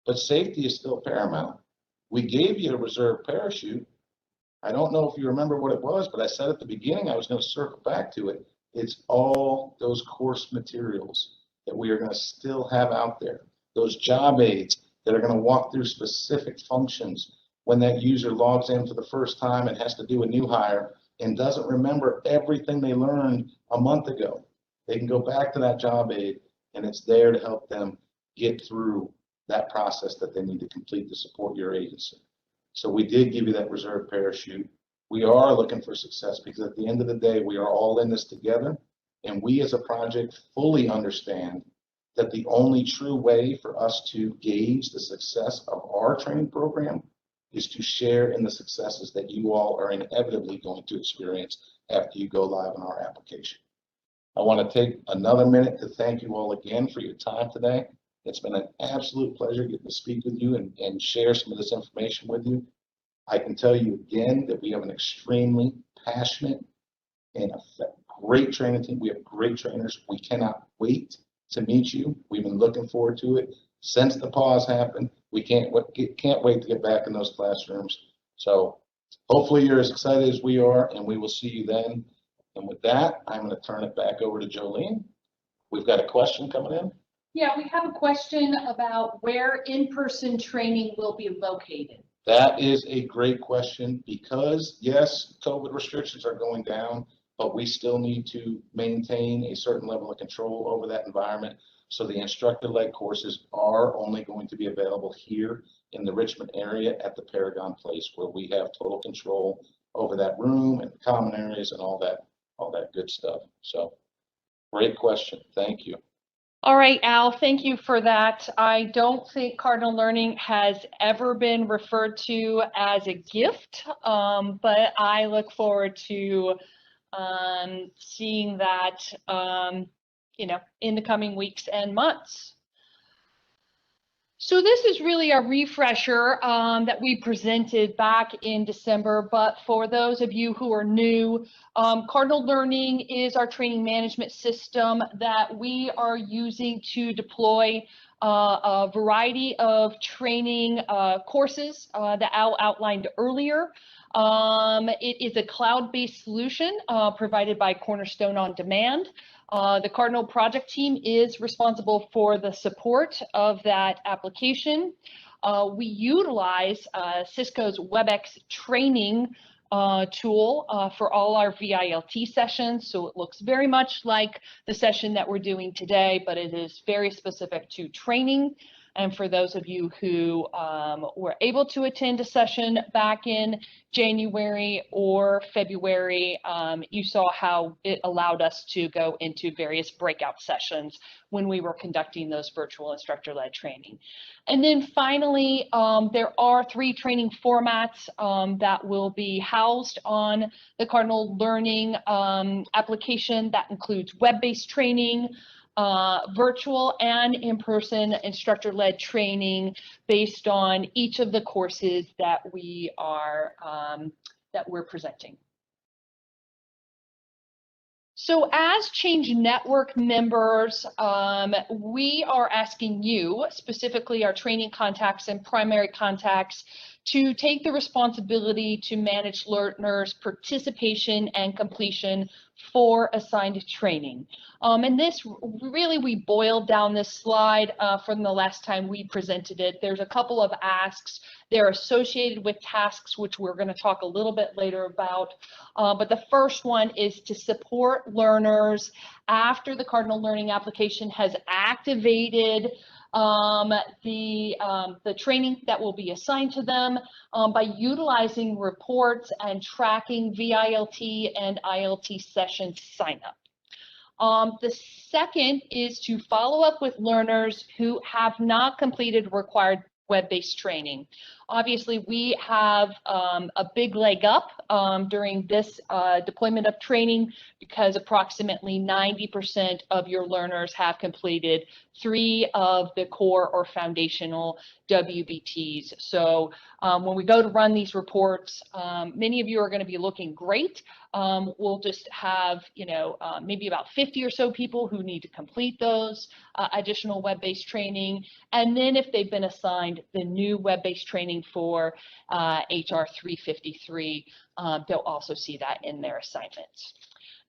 But safety is still paramount. We gave you a reserve parachute. I don't know if you remember what it was, but I said at the beginning I was going to circle back to it. It's all those course materials that we are going to still have out there. Those job aids that are going to walk through specific functions when that user logs in for the first time and has to do a new hire and doesn't remember everything they learned a month ago. They can go back to that job aid and it's there to help them get through that process that they need to complete to support your agency. So we did give you that reserve parachute. We are looking for success because at the end of the day, we are all in this together, and we as a project fully understand that the only true way for us to gauge the success of our training program is to share in the successes that you all are inevitably going to experience after you go live on our application. I want to take another minute to thank you all again for your time today. It's been an absolute pleasure getting to speak with you and share some of this information with you. I can tell you again that we have an extremely passionate and great training team. We have great trainers. We cannot wait to meet you. We've been looking forward to it since the pause happened. We can't wait to get back in those classrooms. So hopefully you're as excited as we are, and we will see you then. And with that, I'm going to turn it back over to Jolene. We've got a question coming in. Yeah, we have a question about where in-person training will be located. That is a great question because, yes, COVID restrictions are going down, but we still need to maintain a certain level of control over that environment. So the instructor-led courses are only going to be available here in the Richmond area at the Paragon Place, where we have total control over that room and the common areas and all that good stuff. So great question. Thank you. All right, Al, thank you for that. I don't think Cardinal Learning has ever been referred to as a gift, but I look forward to seeing that, in the coming weeks and months. So this is really a refresher that we presented back in December, but for those of you who are new, Cardinal Learning is our training management system that we are using to deploy a variety of training courses that Al outlined earlier. It is a cloud-based solution provided by Cornerstone On Demand. The Cardinal project team is responsible for the support of that application. We utilize Cisco's WebEx training tool for all our VILT sessions. So it looks very much like the session that we're doing today, but it is very specific to training. And for those of you who were able to attend a session back in January or February, you saw how it allowed us to go into various breakout sessions when we were conducting those virtual instructor-led training. And then finally, there are 3 training formats that will be housed on the Cardinal Learning application. That includes web-based training, virtual and in-person instructor-led training based on each of the courses that we are that we're presenting. So as Change Network members, we are asking you, specifically our training contacts and primary contacts, to take the responsibility to manage learners' participation and completion for assigned training. And this really, we boiled down this slide from the last time we presented it. There's a couple of asks. They're associated with tasks, which we're going to talk a little bit later about. But the first one is to support learners after the Cardinal Learning application has activated the training that will be assigned to them by utilizing reports and tracking VILT and ILT session sign up. The second is to follow up with learners who have not completed required web-based training. Obviously, we have a big leg up during this deployment of training because approximately 90% of your learners have completed 3 of the core or foundational WBTs. So when we go to run these reports, many of you are going to be looking great. We'll just have, maybe about 50 or so people who need to complete those additional web-based training. And then if they've been assigned the new web-based training for HR 353, they'll also see that in their assignments.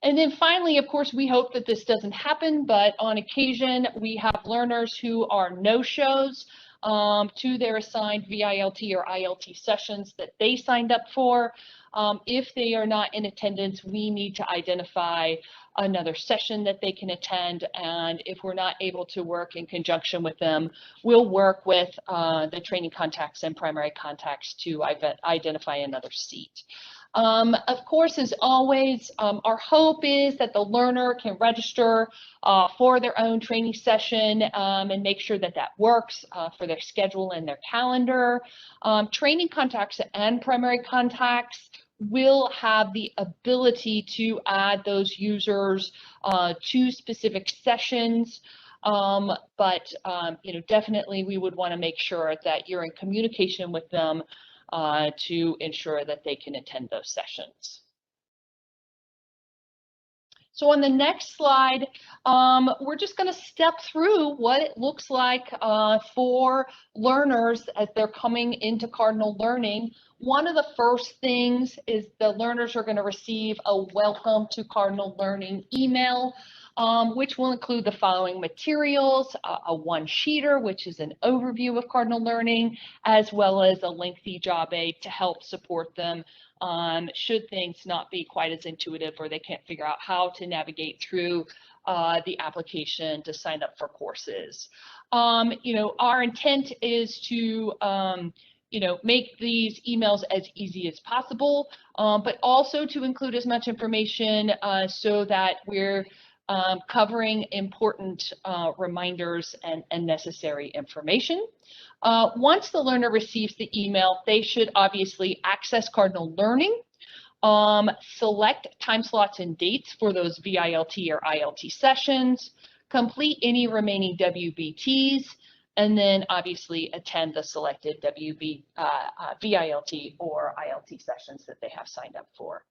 And then finally, of course, we hope that this doesn't happen, but on occasion, we have learners who are no-shows to their assigned VILT or ILT sessions that they signed up for. If they are not in attendance, we need to identify another session that they can attend, and if we're not able to work in conjunction with them, we'll work with the training contacts and primary contacts to identify another seat. Of course, as always, our hope is that the learner can register for their own training session and make sure that that works for their schedule and their calendar. Training contacts and primary contacts will have the ability to add those users to specific sessions. But definitely we would want to make sure that you're in communication with them to ensure that they can attend those sessions. So on the next slide, we're just going to step through what it looks like for learners as they're coming into Cardinal Learning. One of the first things is the learners are going to receive a welcome to Cardinal Learning email, which will include the following materials, a one-sheeter, which is an overview of Cardinal Learning, as well as a lengthy job aid to help support them should things not be quite as intuitive or they can't figure out how to navigate through the application to sign up for courses. Our intent is to make these emails as easy as possible, but also to include as much information so that we're covering important reminders and necessary information. Once the learner receives the email, they should obviously access Cardinal Learning, select time slots and dates for those VILT or ILT sessions, complete any remaining WBTs, and then obviously attend the selected VILT or ILT sessions that they have signed up for.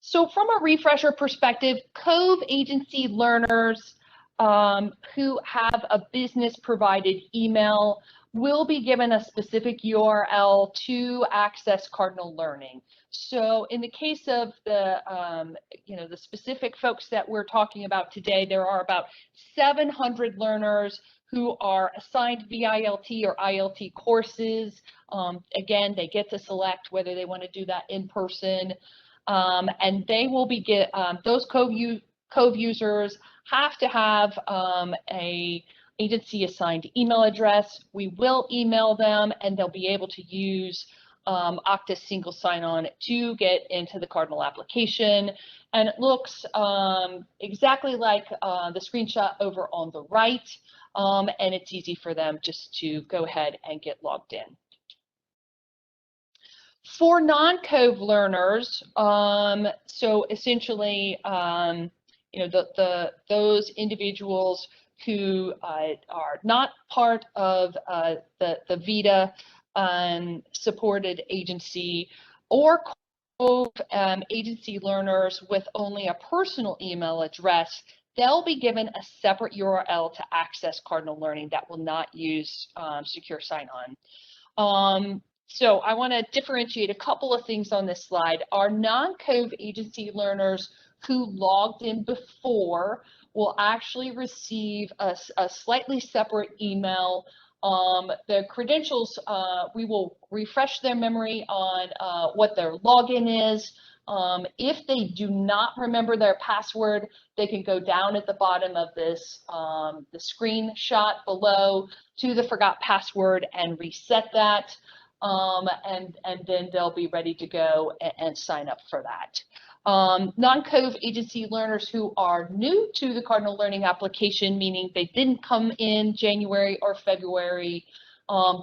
So from a refresher perspective, Cove agency learners who have a business provided email will be given a specific URL to access Cardinal Learning. So in the case of the the specific folks that we're talking about today, there are about 700 learners who are assigned VILT or ILT courses. Again, they get to select whether they want to do that in person. And they will be those Cove users have to have a agency assigned email address. We will email them and they'll be able to use Okta single sign-on to get into the Cardinal application. And it looks exactly like the screenshot over on the right. And it's easy for them just to go ahead and get logged in. For non-Cove learners, so essentially, those individuals who are not part of the VITA supported agency or Cove agency learners with only a personal email address, they'll be given a separate URL to access Cardinal Learning that will not use Secure Sign-On. So I want to differentiate a couple of things on this slide. Our non-Cove agency learners who logged in before will actually receive a slightly separate email. The credentials, we will refresh their memory on what their login is. If they do not remember their password, they can go down at the bottom of this, the screenshot below to the forgot password and reset that. And then they'll be ready to go and sign up for that. Non-Cove agency learners who are new to the Cardinal Learning application, meaning they didn't come in January or February,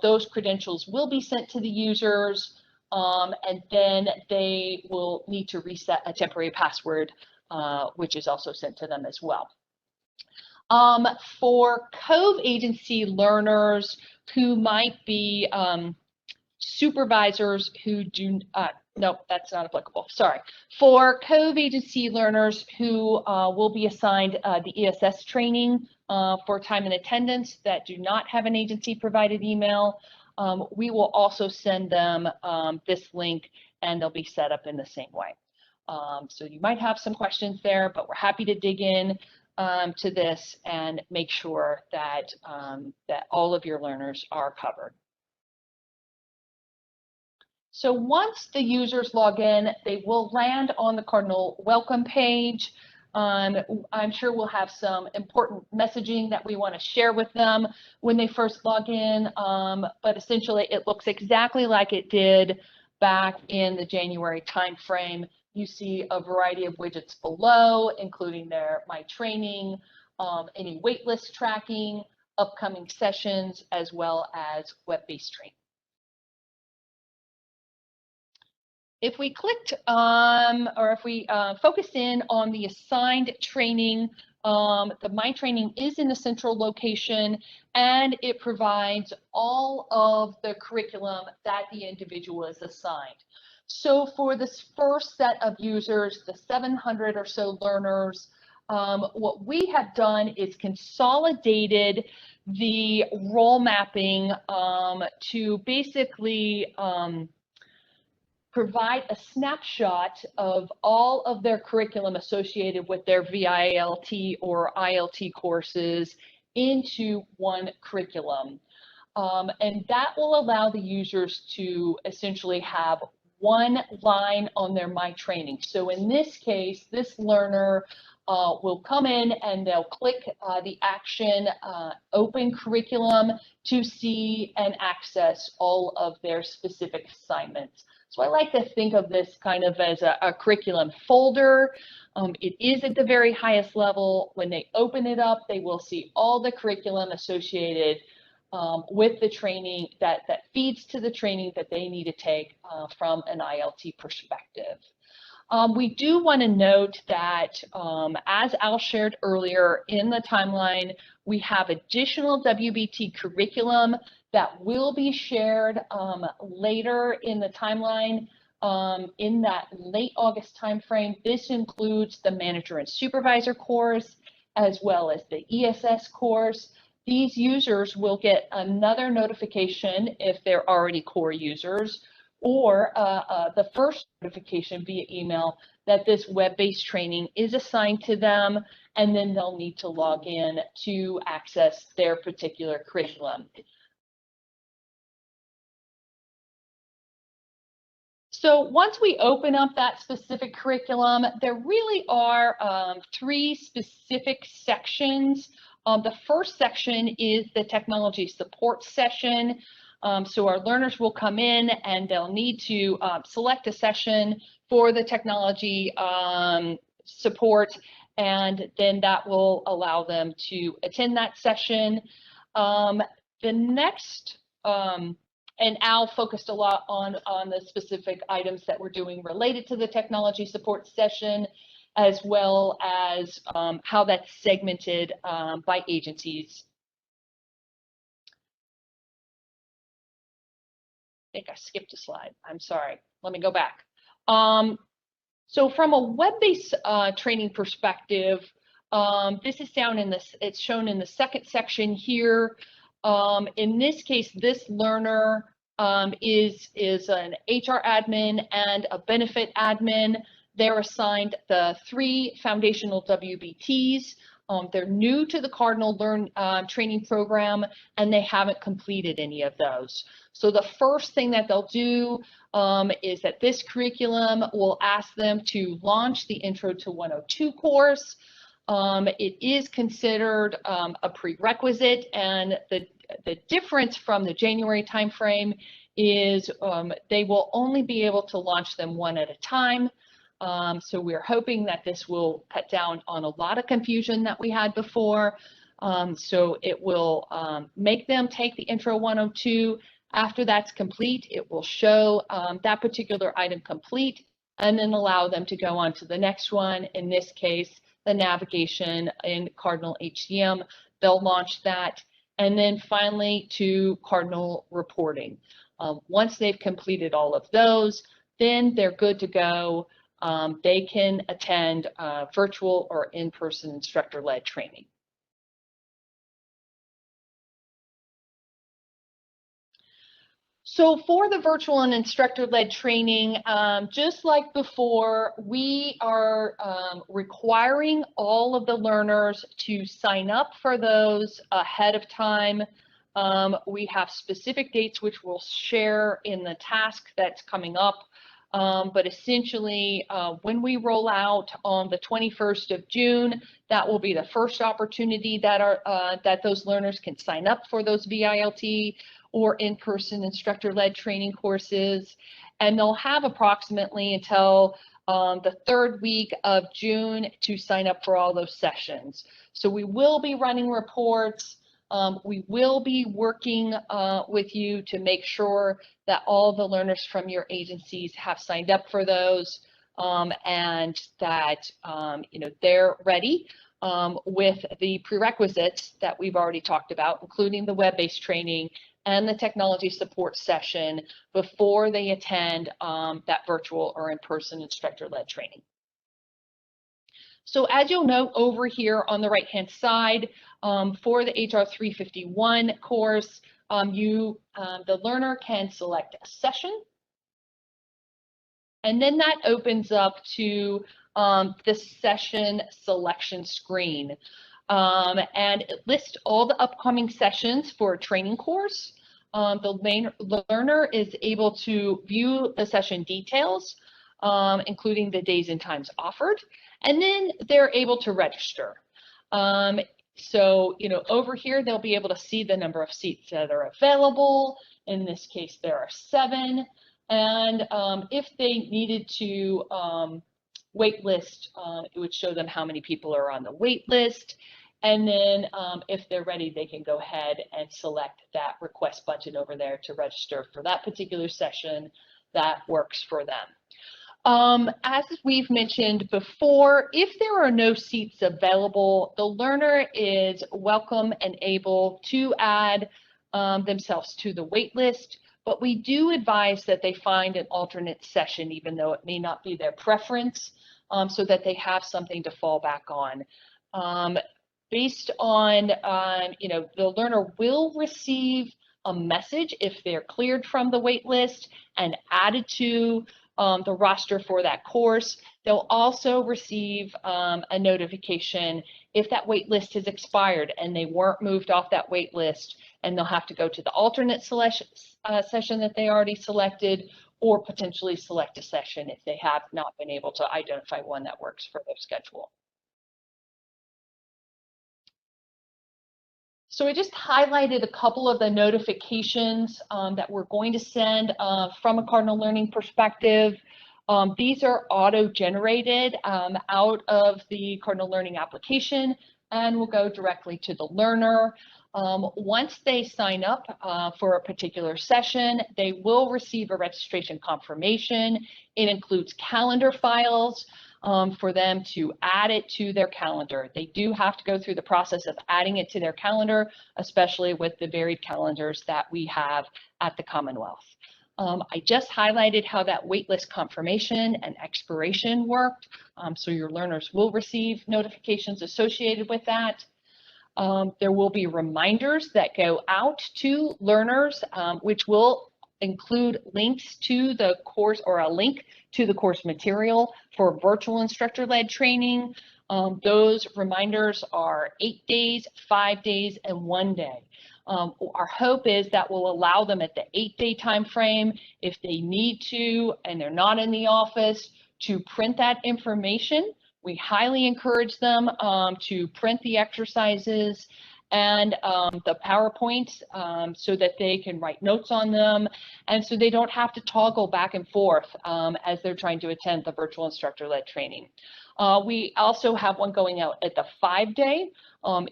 those credentials will be sent to the users, and then they will need to reset a temporary password, which is also sent to them as well. For Cove agency learners who might be supervisors who do, no, that's not applicable, sorry. For Cove agency learners who will be assigned the ESS training for time and attendance that do not have an agency provided email, we will also send them this link and they'll be set up in the same way. So you might have some questions there, but we're happy to dig in to this and make sure that, that all of your learners are covered. So once the users log in, they will land on the Cardinal welcome page. I'm sure we'll have some important messaging that we want to share with them when they first log in, but essentially it looks exactly like it did back in the January timeframe. You see a variety of widgets below, including their My Training, any waitlist tracking, upcoming sessions, as well as web-based training. If we clicked or if we focus in on the assigned training, the My Training is in a central location and it provides all of the curriculum that the individual is assigned. So for this first set of users, the 700 or so learners, what we have done is consolidated the role mapping to basically provide a snapshot of all of their curriculum associated with their VILT or ILT courses into one curriculum. And that will allow the users to essentially have one line on their My Training. So in this case, this learner will come in and they'll click the action Open Curriculum to see and access all of their specific assignments. So I like to think of this kind of as a curriculum folder. It is at the very highest level. When they open it up, they will see all the curriculum associated with the training that feeds to the training that they need to take from an ILT perspective. We do want to note that, as Al shared earlier in the timeline, we have additional WBT curriculum that will be shared later in the timeline in that late August timeframe. This includes the Manager and Supervisor course, as well as the ESS course. These users will get another notification if they're already core users, or the first notification via email that this web-based training is assigned to them, and then they'll need to log in to access their particular curriculum. So once we open up that specific curriculum, there really are 3 specific sections. The first section is the technology support session. So our learners will come in and they'll need to select a session for the technology support, and then that will allow them to attend that session. The next, and Al focused a lot on the specific items that we're doing related to the technology support session, as well as how that's segmented by agencies. I think I skipped a slide. I'm sorry. Let me go back. So from a web-based training perspective, This is down in this, it's shown in the second section here. In this case, this learner is an HR admin and a benefit admin. They're assigned the 3 foundational WBTs. They're new to the Cardinal training program, and they haven't completed any of those. So the first thing that they'll do is that this curriculum will ask them to launch the Intro to 102 course. It is considered a prerequisite, and the difference from the January timeframe is they will only be able to launch them one at a time. So we're hoping that this will cut down on a lot of confusion that we had before. So it will make them take the Intro 102. After that's complete, it will show that particular item complete, and then allow them to go on to the next one. In this case, the navigation in Cardinal HCM, they'll launch that. And then finally to Cardinal reporting. Once they've completed all of those, then they're good to go. They can attend virtual or in-person instructor-led training. So for the virtual and instructor-led training, just like before, we are requiring all of the learners to sign up for those ahead of time. We have specific dates which we'll share in the task that's coming up. But essentially, when we roll out on the 21st of June, that will be the first opportunity that those learners can sign up for those VILT or in-person instructor-led training courses. And they'll have approximately until the 3rd week of June to sign up for all those sessions. So we will be running reports. We will be working with you to make sure that all the learners from your agencies have signed up for those and that they're ready with the prerequisites that we've already talked about, including the web-based training and the technology support session before they attend that virtual or in-person instructor-led training. So as you'll note over here on the right-hand side, for the HR 351 course, the learner can select a session, and then that opens up to the session selection screen. And it lists all the upcoming sessions for a training course. The learner is able to view the session details, including the days and times offered, and then they're able to register. So, over here, they'll be able to see the number of seats that are available. In this case, there are 7. And if they needed to wait list, it would show them how many people are on the wait list. And then if they're ready, they can go ahead and select that request button over there to register for that particular session that works for them. As we've mentioned before, if there are no seats available, the learner is welcome and able to add themselves to the wait list, but we do advise that they find an alternate session, even though it may not be their preference, so that they have something to fall back on. Based on, the learner will receive a message if they're cleared from the wait list and added to the roster for that course. They'll also receive a notification if that wait list has expired and they weren't moved off that wait list, and they'll have to go to the alternate session that they already selected, or potentially select a session if they have not been able to identify one that works for their schedule. So I just highlighted a couple of the notifications that we're going to send from a Cardinal Learning perspective. These are auto-generated out of the Cardinal Learning application and will go directly to the learner. Once they sign up for a particular session, they will receive a registration confirmation. It includes calendar files for them to add it to their calendar. They do have to go through the process of adding it to their calendar, especially with the varied calendars that we have at the Commonwealth. I just highlighted how that waitlist confirmation and expiration worked. So your learners will receive notifications associated with that. There will be reminders that go out to learners, which will include links to the course or a link to the course material for virtual instructor-led training. Those reminders are 8 days, 5 days, and 1 day. Our hope is that will allow them at the 8-day time frame, if they need to and they're not in the office, to print that information. We highly encourage them to print the exercises and the PowerPoints so that they can write notes on them, and so they don't have to toggle back and forth as they're trying to attend the virtual instructor-led training. We also have one going out at the 5-day.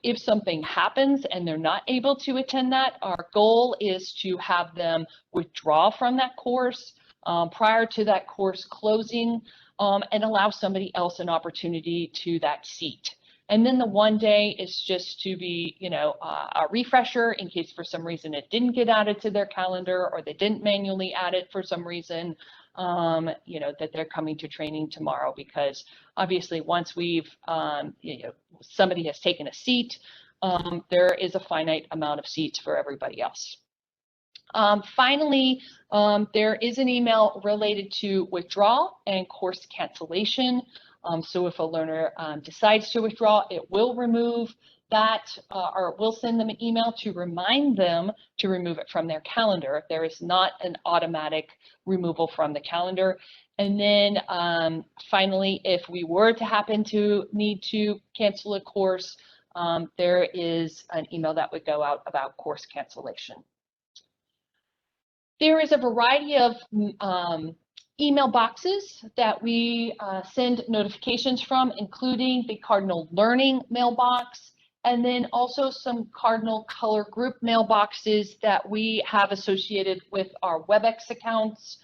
If something happens and they're not able to attend that, our goal is to have them withdraw from that course prior to that course closing and allow somebody else an opportunity to that seat. And then the 1 day is just to be, a refresher in case for some reason it didn't get added to their calendar or they didn't manually add it for some reason, that they're coming to training tomorrow, because obviously once we've, somebody has taken a seat, there is a finite amount of seats for everybody else. Finally, there is an email related to withdrawal and course cancellation. So if a learner decides to withdraw, it will remove that, or we'll send them an email to remind them to remove it from their calendar. There is not an automatic removal from the calendar. And then finally, if we were to happen to need to cancel a course, there is an email that would go out about course cancellation. There is a variety of email boxes that we send notifications from, including the Cardinal Learning mailbox, and then also some Cardinal Color Group mailboxes that we have associated with our WebEx accounts.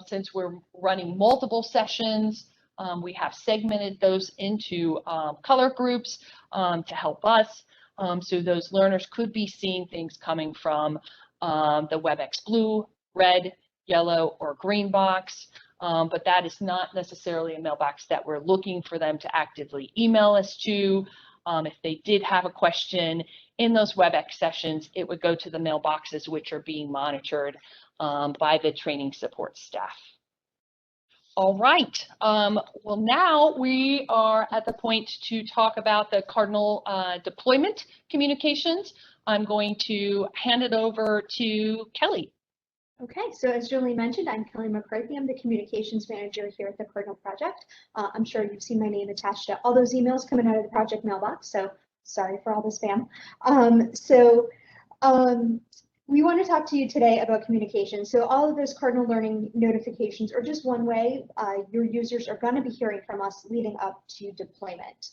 Since we're running multiple sessions, we have segmented those into color groups to help us. So those learners could be seeing things coming from the WebEx blue, red, yellow, or green box, but that is not necessarily a mailbox that we're looking for them to actively email us to. If they did have a question in those WebEx sessions, it would go to the mailboxes which are being monitored by the training support staff. All right, well now we are at the point to talk about the Cardinal deployment communications. I'm going to hand it over to Kelly. Okay, so as Julie mentioned, I'm Kelly McCarthy. I'm the communications manager here at the Cardinal Project. I'm sure you've seen my name attached to all those emails coming out of the project mailbox, so sorry for all the spam. We want to talk to you today about communication. So all of those Cardinal Learning notifications are just one way your users are going to be hearing from us leading up to deployment.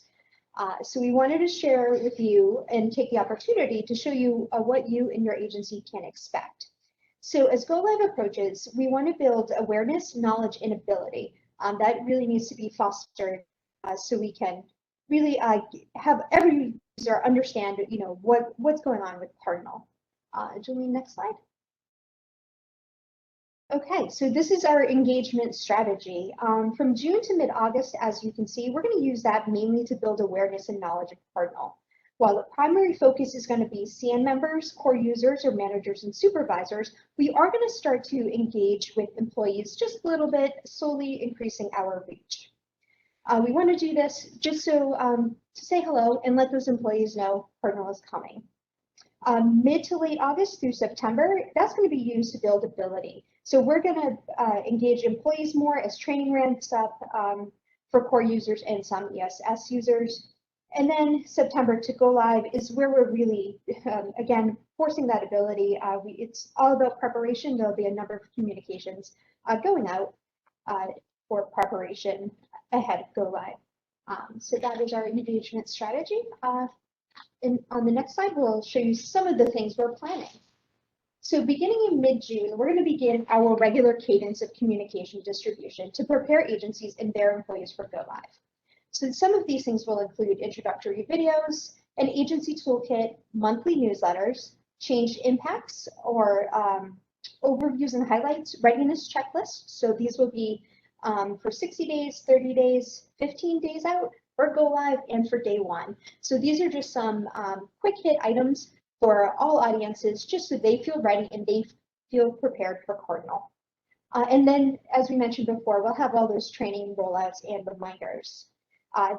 So we wanted to share with you and take the opportunity to show you what you and your agency can expect. So as Go Live approaches, we want to build awareness, knowledge, and ability. That really needs to be fostered so we can really have every user understand, what's going on with Cardinal. Julie, next slide. Okay, so this is our engagement strategy. From June to mid-August, as you can see, we're going to use that mainly to build awareness and knowledge of Cardinal. While the primary focus is going to be CN members, core users, or managers and supervisors, we are going to start to engage with employees just a little bit, slowly increasing our reach. We want to do this just so to say hello and let those employees know Cardinal is coming. Mid to late August through September, that's going to be used to build ability. So we're going to engage employees more as training ramps up for core users and some ESS users. And then September to go live is where we're really, again, forcing that ability. It's all about preparation. There'll be a number of communications going out for preparation ahead of go live. So that is our engagement strategy. And on the next slide, we'll show you some of the things we're planning. So beginning in mid-June, we're going to begin our regular cadence of communication distribution to prepare agencies and their employees for go live. So some of these things will include introductory videos, an agency toolkit, monthly newsletters, changed impacts or overviews and highlights readiness checklists. So these will be for 60 days, 30 days, 15 days out for go live and for day one. So these are just some quick hit items for all audiences, just so they feel ready and they feel prepared for Cardinal. And then, as we mentioned before, we'll have all those training rollouts and reminders.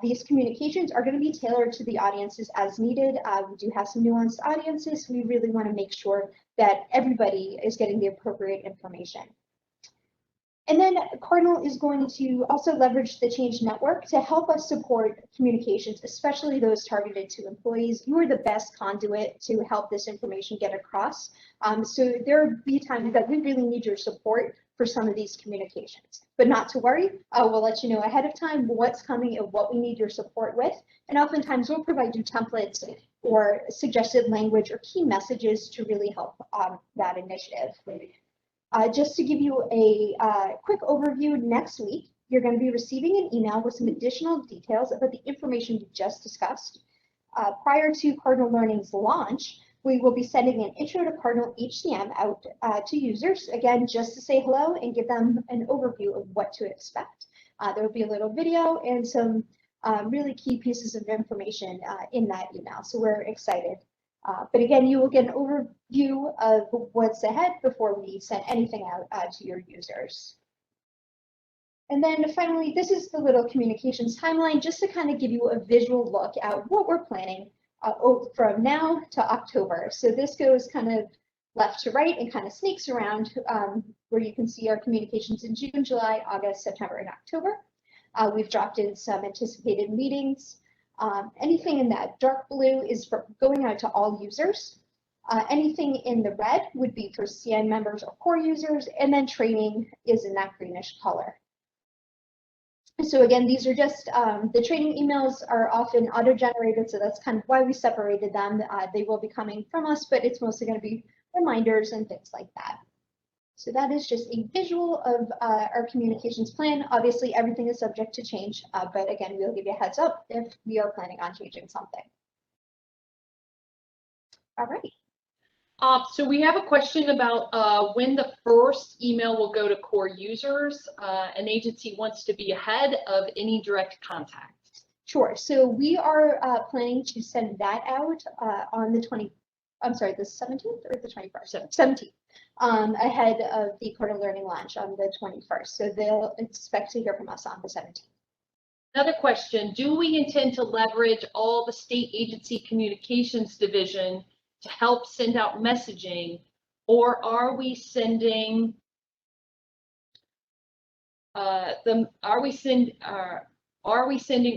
These communications are going to be tailored to the audiences as needed. We do have some nuanced audiences. We really want to make sure that everybody is getting the appropriate information. And then Cardinal is going to also leverage the Change Network to help us support communications, especially those targeted to employees. You are the best conduit to help this information get across. So there will be times that we really need your support for some of these communications. But not to worry, we'll let you know ahead of time what's coming and what we need your support with. And oftentimes we'll provide you templates or suggested language or key messages to really help that initiative. Just to give you a quick overview, next week, you're going to be receiving an email with some additional details about the information we just discussed. Prior to Cardinal Learning's launch, we will be sending an intro to Cardinal HCM out to users, again, just to say hello and give them an overview of what to expect. There will be a little video and some really key pieces of information in that email, so we're excited. But again, you will get an overview of what's ahead before we send anything out to your users. And then finally, this is the little communications timeline, just to kind of give you a visual look at what we're planning from now to October. So this goes kind of left to right and kind of snakes around where you can see our communications in June, July, August, September, and October. We've dropped in some anticipated meetings. Anything in that dark blue is for going out to all users. Anything in the red would be for CN members or core users, and then training is in that greenish color. So again, these are just, the training emails are often auto-generated, so that's kind of why we separated them. They will be coming from us, but it's mostly going to be reminders and things like that. So that is just a visual of our communications plan. Obviously, everything is subject to change, but again, we'll give you a heads up if we are planning on changing something. All right. So we have a question about when the first email will go to core users. An agency wants to be ahead of any direct contact. Sure. So we are planning to send that out on the 17th or the 21st? 17th. Ahead of the Cardinal Learning launch on the 21st. So they'll expect to hear from us on the 17th. Another question, do we intend to leverage all the state agency communications division to help send out messaging, or are we sending are we sending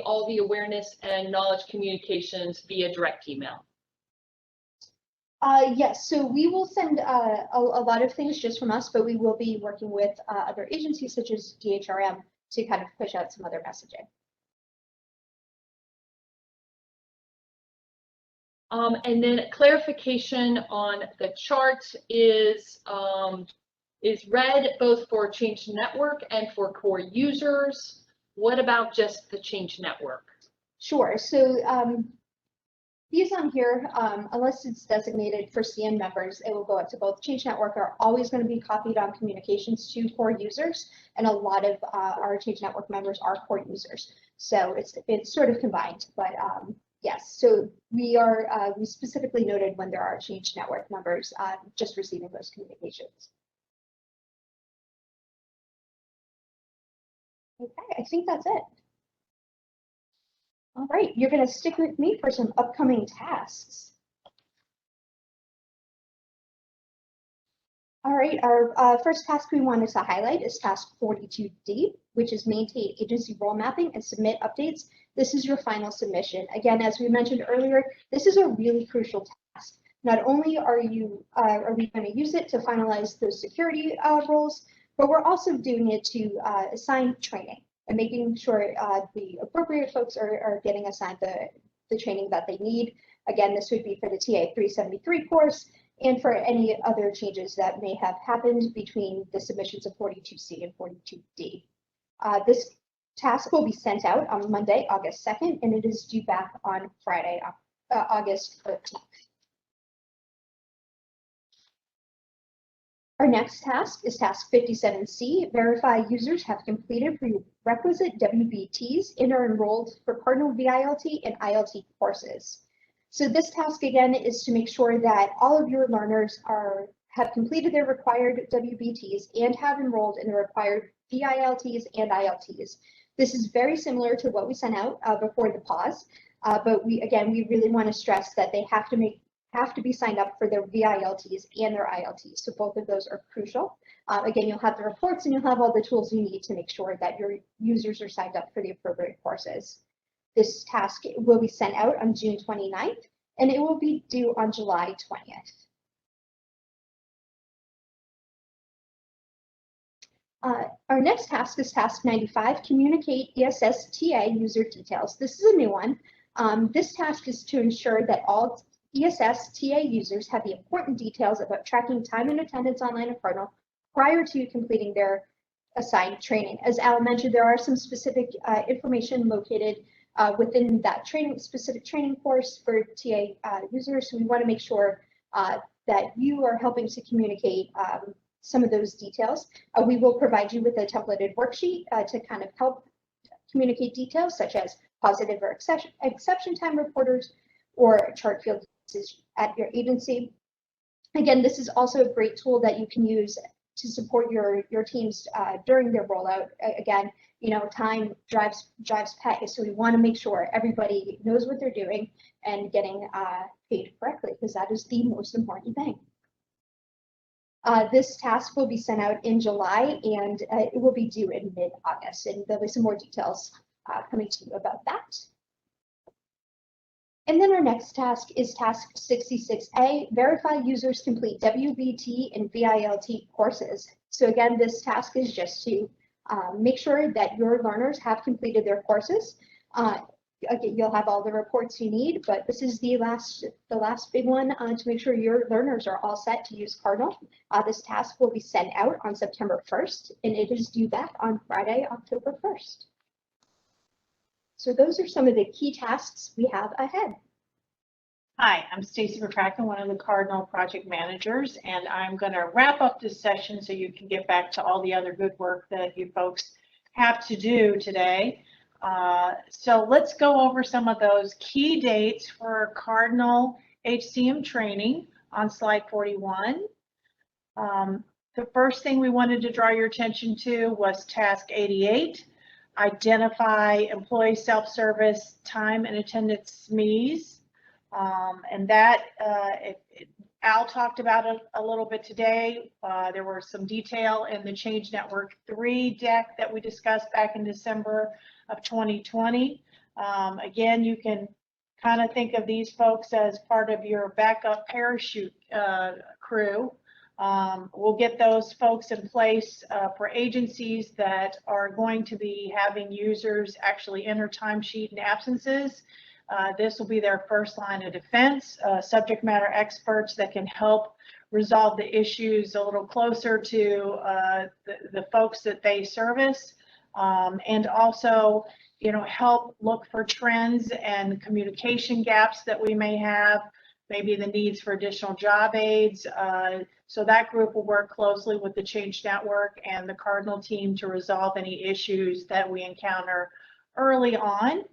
all the awareness and knowledge communications via direct email? Yes, so we will send a lot of things just from us, but we will be working with other agencies such as DHRM to kind of push out some other messaging. And then clarification on the chart is red both for Change Network and for core users. What about just the Change Network? Sure, so these on here, unless it's designated for CN members, it will go up to both. Change Network are always going to be copied on communications to core users, and a lot of our Change Network members are core users. So it's sort of combined, but yes, so we specifically noted when there are Change Network members just receiving those communications. Okay, I think that's it. All right, you're going to stick with me for some upcoming tasks. All right, our first task we wanted to highlight is task 42D, which is maintain agency role mapping and submit updates. This is your final submission. Again, as we mentioned earlier, this is a really crucial task. Not only are we going to use it to finalize those security roles, but we're also doing it to assign training and making sure the appropriate folks are getting assigned the training that they need. Again, this would be for the TA 373 course and for any other changes that may have happened between the submissions of 42C and 42D. This task will be sent out on Monday, August 2nd, and it is due back on Friday, August 13th. Our next task is task 57C, verify users have completed prerequisite WBTs and are enrolled for Cardinal VILT and ILT courses. So this task again is to make sure that all of your learners have completed their required WBTs and have enrolled in the required VILTs and ILTs. This is very similar to what we sent out before the pause, but we really want to stress that they have to be signed up for their VILTs and their ILTs. So both of those are crucial. Again, you'll have the reports and you'll have all the tools you need to make sure that your users are signed up for the appropriate courses. This task will be sent out on June 29th and it will be due on July 20th. Our next task is task 95, communicate ESS TA user details. This is a new one. This task is to ensure that all ESS TA users have the important details about tracking time and attendance online at Cardinal prior to completing their assigned training. As Al mentioned, there are some specific information located within that specific training course for TA users. So we want to make sure that you are helping to communicate some of those details. We will provide you with a templated worksheet to kind of help communicate details such as positive or exception time reporters or chart field at your agency. Again, this is also a great tool that you can use to support your teams during their rollout. Again, time drives pay, so we want to make sure everybody knows what they're doing and getting paid correctly, because that is the most important thing. This task will be sent out in July and it will be due in mid-August, and there'll be some more details coming to you about that. And then our next task is task 66A, verify users complete WBT and VILT courses. So again, this task is just to make sure that your learners have completed their courses. Again, you'll have all the reports you need, but this is the last big one to make sure your learners are all set to use Cardinal. This task will be sent out on September 1st, and it is due back on Friday, October 1st. So those are some of the key tasks we have ahead. Hi, I'm Stacy McCracken, one of the Cardinal project managers, and I'm going to wrap up this session so you can get back to all the other good work that you folks have to do today. So let's go over some of those key dates for Cardinal HCM training on slide 41. The first thing we wanted to draw your attention to was task 88, identify employee self-service time and attendance SMEs. And that Al talked about it a little bit today. There were some detail in the Change Network 3 deck that we discussed back in December of 2020. Again, you can kind of think of these folks as part of your backup parachute crew. We'll get those folks in place for agencies that are going to be having users actually enter timesheet and absences. This will be their first line of defense, subject matter experts that can help resolve the issues a little closer to the folks that they service, and also, help look for trends and communication gaps that we may have, maybe the needs for additional job aids. So that group will work closely with the Change Network and the Cardinal team to resolve any issues that we encounter early on.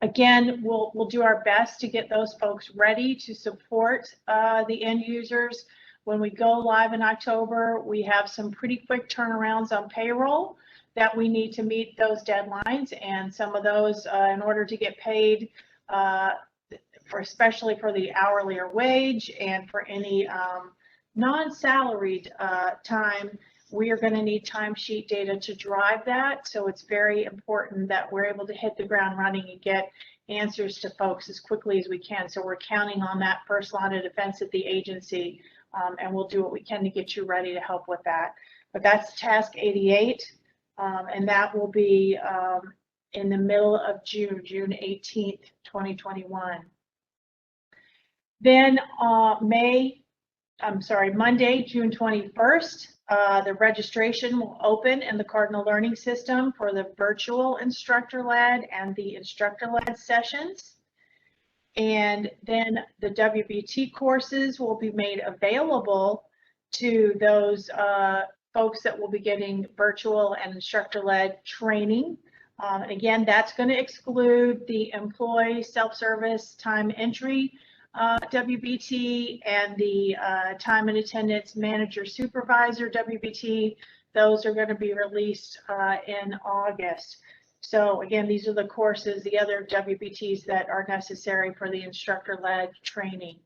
Again, we'll do our best to get those folks ready to support the end users. When we go live in October, we have some pretty quick turnarounds on payroll that we need to meet those deadlines, and some of those in order to get paid especially for the hourly or wage and for any non-salaried time, we are going to need timesheet data to drive that. So it's very important that we're able to hit the ground running and get answers to folks as quickly as we can. So we're counting on that first line of defense at the agency, and we'll do what we can to get you ready to help with that. But that's task 88, and that will be in the middle of June 18th, 2021. Then Monday, June 21st, the registration will open in the Cardinal Learning system for the virtual instructor-led and the instructor-led sessions. And then the WBT courses will be made available to those folks that will be getting virtual and instructor-led training. And again, that's going to exclude the employee self-service time entry WBT and the time and attendance manager supervisor WBT. Those are going to be released in August. So again, these are the courses, the other WBTs that are necessary for the instructor-led training.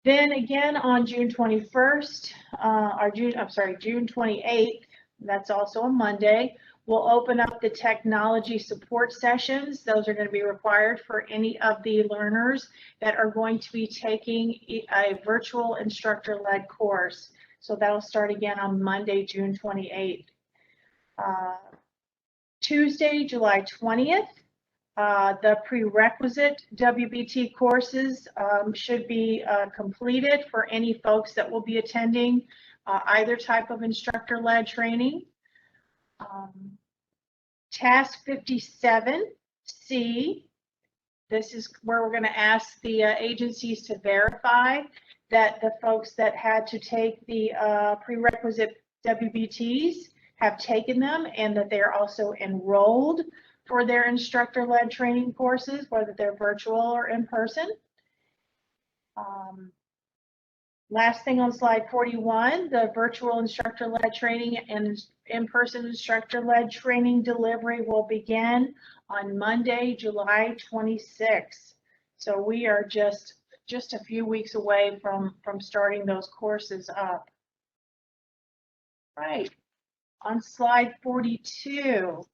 Then again on June 21st, June 28th, that's also a Monday, we'll open up the technology support sessions. Those are going to be required for any of the learners that are going to be taking a virtual instructor-led course. So that'll start again on Monday, June 28th. Tuesday, July 20th, the prerequisite WBT courses should be completed for any folks that will be attending either type of instructor-led training. Task 57C, this is where we're going to ask the agencies to verify that the folks that had to take the prerequisite WBTs have taken them and that they're also enrolled for their instructor-led training courses, whether they're virtual or in person. Last thing on slide 41, the virtual instructor-led training and in-person instructor-led training delivery will begin on Monday, July 26th. So we are just a few weeks away from starting those courses up. Right. On slide 42,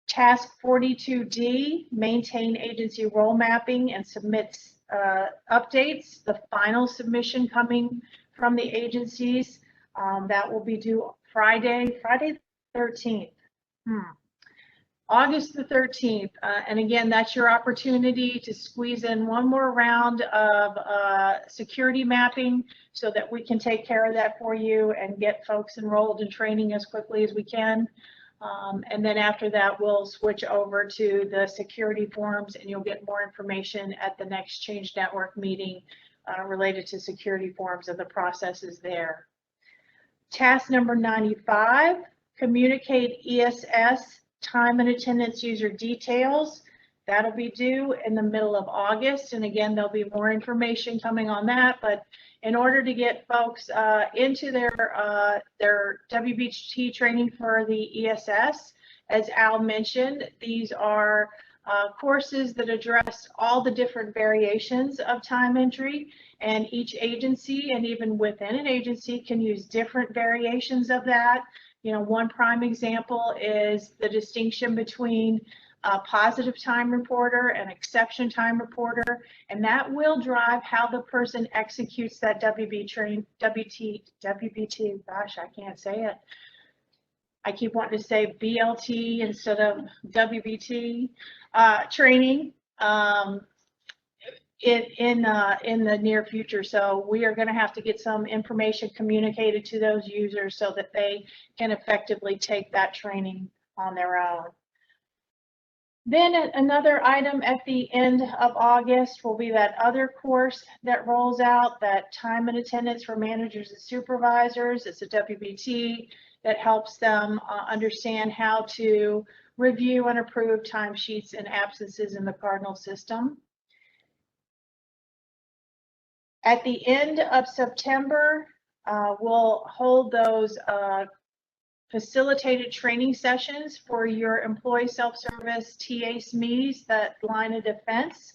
task 42D, maintain agency role mapping and submit updates. The final submission coming from the agencies, that will be due Friday the 13th. August the 13th. And again, that's your opportunity to squeeze in one more round of security mapping so that we can take care of that for you and get folks enrolled in training as quickly as we can. And then after that, we'll switch over to the security forms and you'll get more information at the next Change Network meeting related to security forms and the processes there. Task number 95, communicate ESS time and attendance user details. That'll be due in the middle of August. And again, there'll be more information coming on that. But in order to get folks into their WBT training for the ESS, as Al mentioned, these are courses that address all the different variations of time entry, and each agency and even within an agency can use different variations of that. You know, one prime example is the distinction between a positive time reporter and exception time reporter, and that will drive how the person executes that WBT, gosh, I can't say it. I keep wanting to say BLT instead of WBT training in the near future. So we are going to have to get some information communicated to those users so that they can effectively take that training on their own. Then another item at the end of August will be that other course that rolls out, that time and attendance for managers and supervisors. It's a WBT that helps them understand how to review and approve timesheets and absences in the Cardinal system. At the end of September, we'll hold those facilitated training sessions for your employee self-service TA SMEs, that line of defense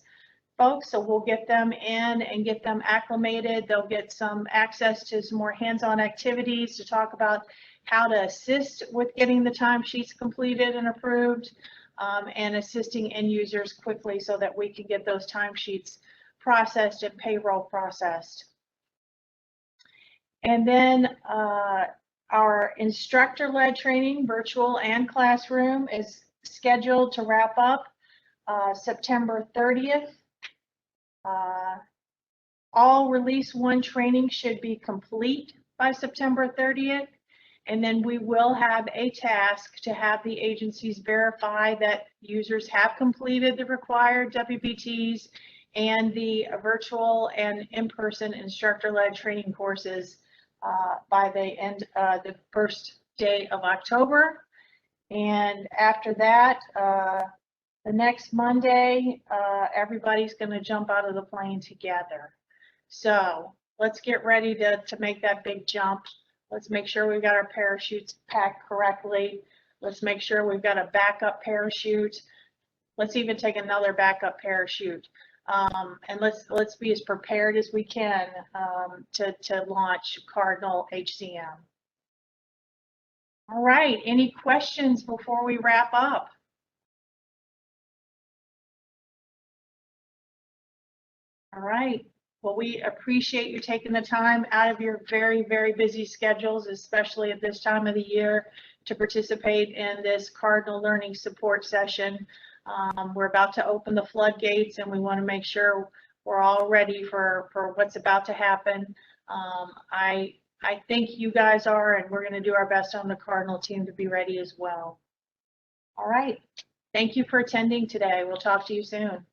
folks. So we'll get them in and get them acclimated. They'll get some access to some more hands-on activities to talk about how to assist with getting the timesheets completed and approved, and assisting end users quickly so that we can get those timesheets processed and payroll processed. And then our instructor-led training, virtual and classroom, is scheduled to wrap up September 30th. All Release 1 training should be complete by September 30th. And then we will have a task to have the agencies verify that users have completed the required WBTs and the virtual and in-person instructor-led training courses by the first day of October. And after that, the next Monday, everybody's going to jump out of the plane together. So let's get ready to make that big jump. Let's make sure we've got our parachutes packed correctly. Let's make sure we've got a backup parachute. Let's even take another backup parachute. And let's be as prepared as we can to launch Cardinal HCM. All right, any questions before we wrap up? All right. Well, we appreciate you taking the time out of your very, very busy schedules, especially at this time of the year, to participate in this Cardinal Learning support session. We're about to open the floodgates, and we want to make sure we're all ready for what's about to happen. I think you guys are, and we're going to do our best on the Cardinal team to be ready as well. All right. Thank you for attending today. We'll talk to you soon.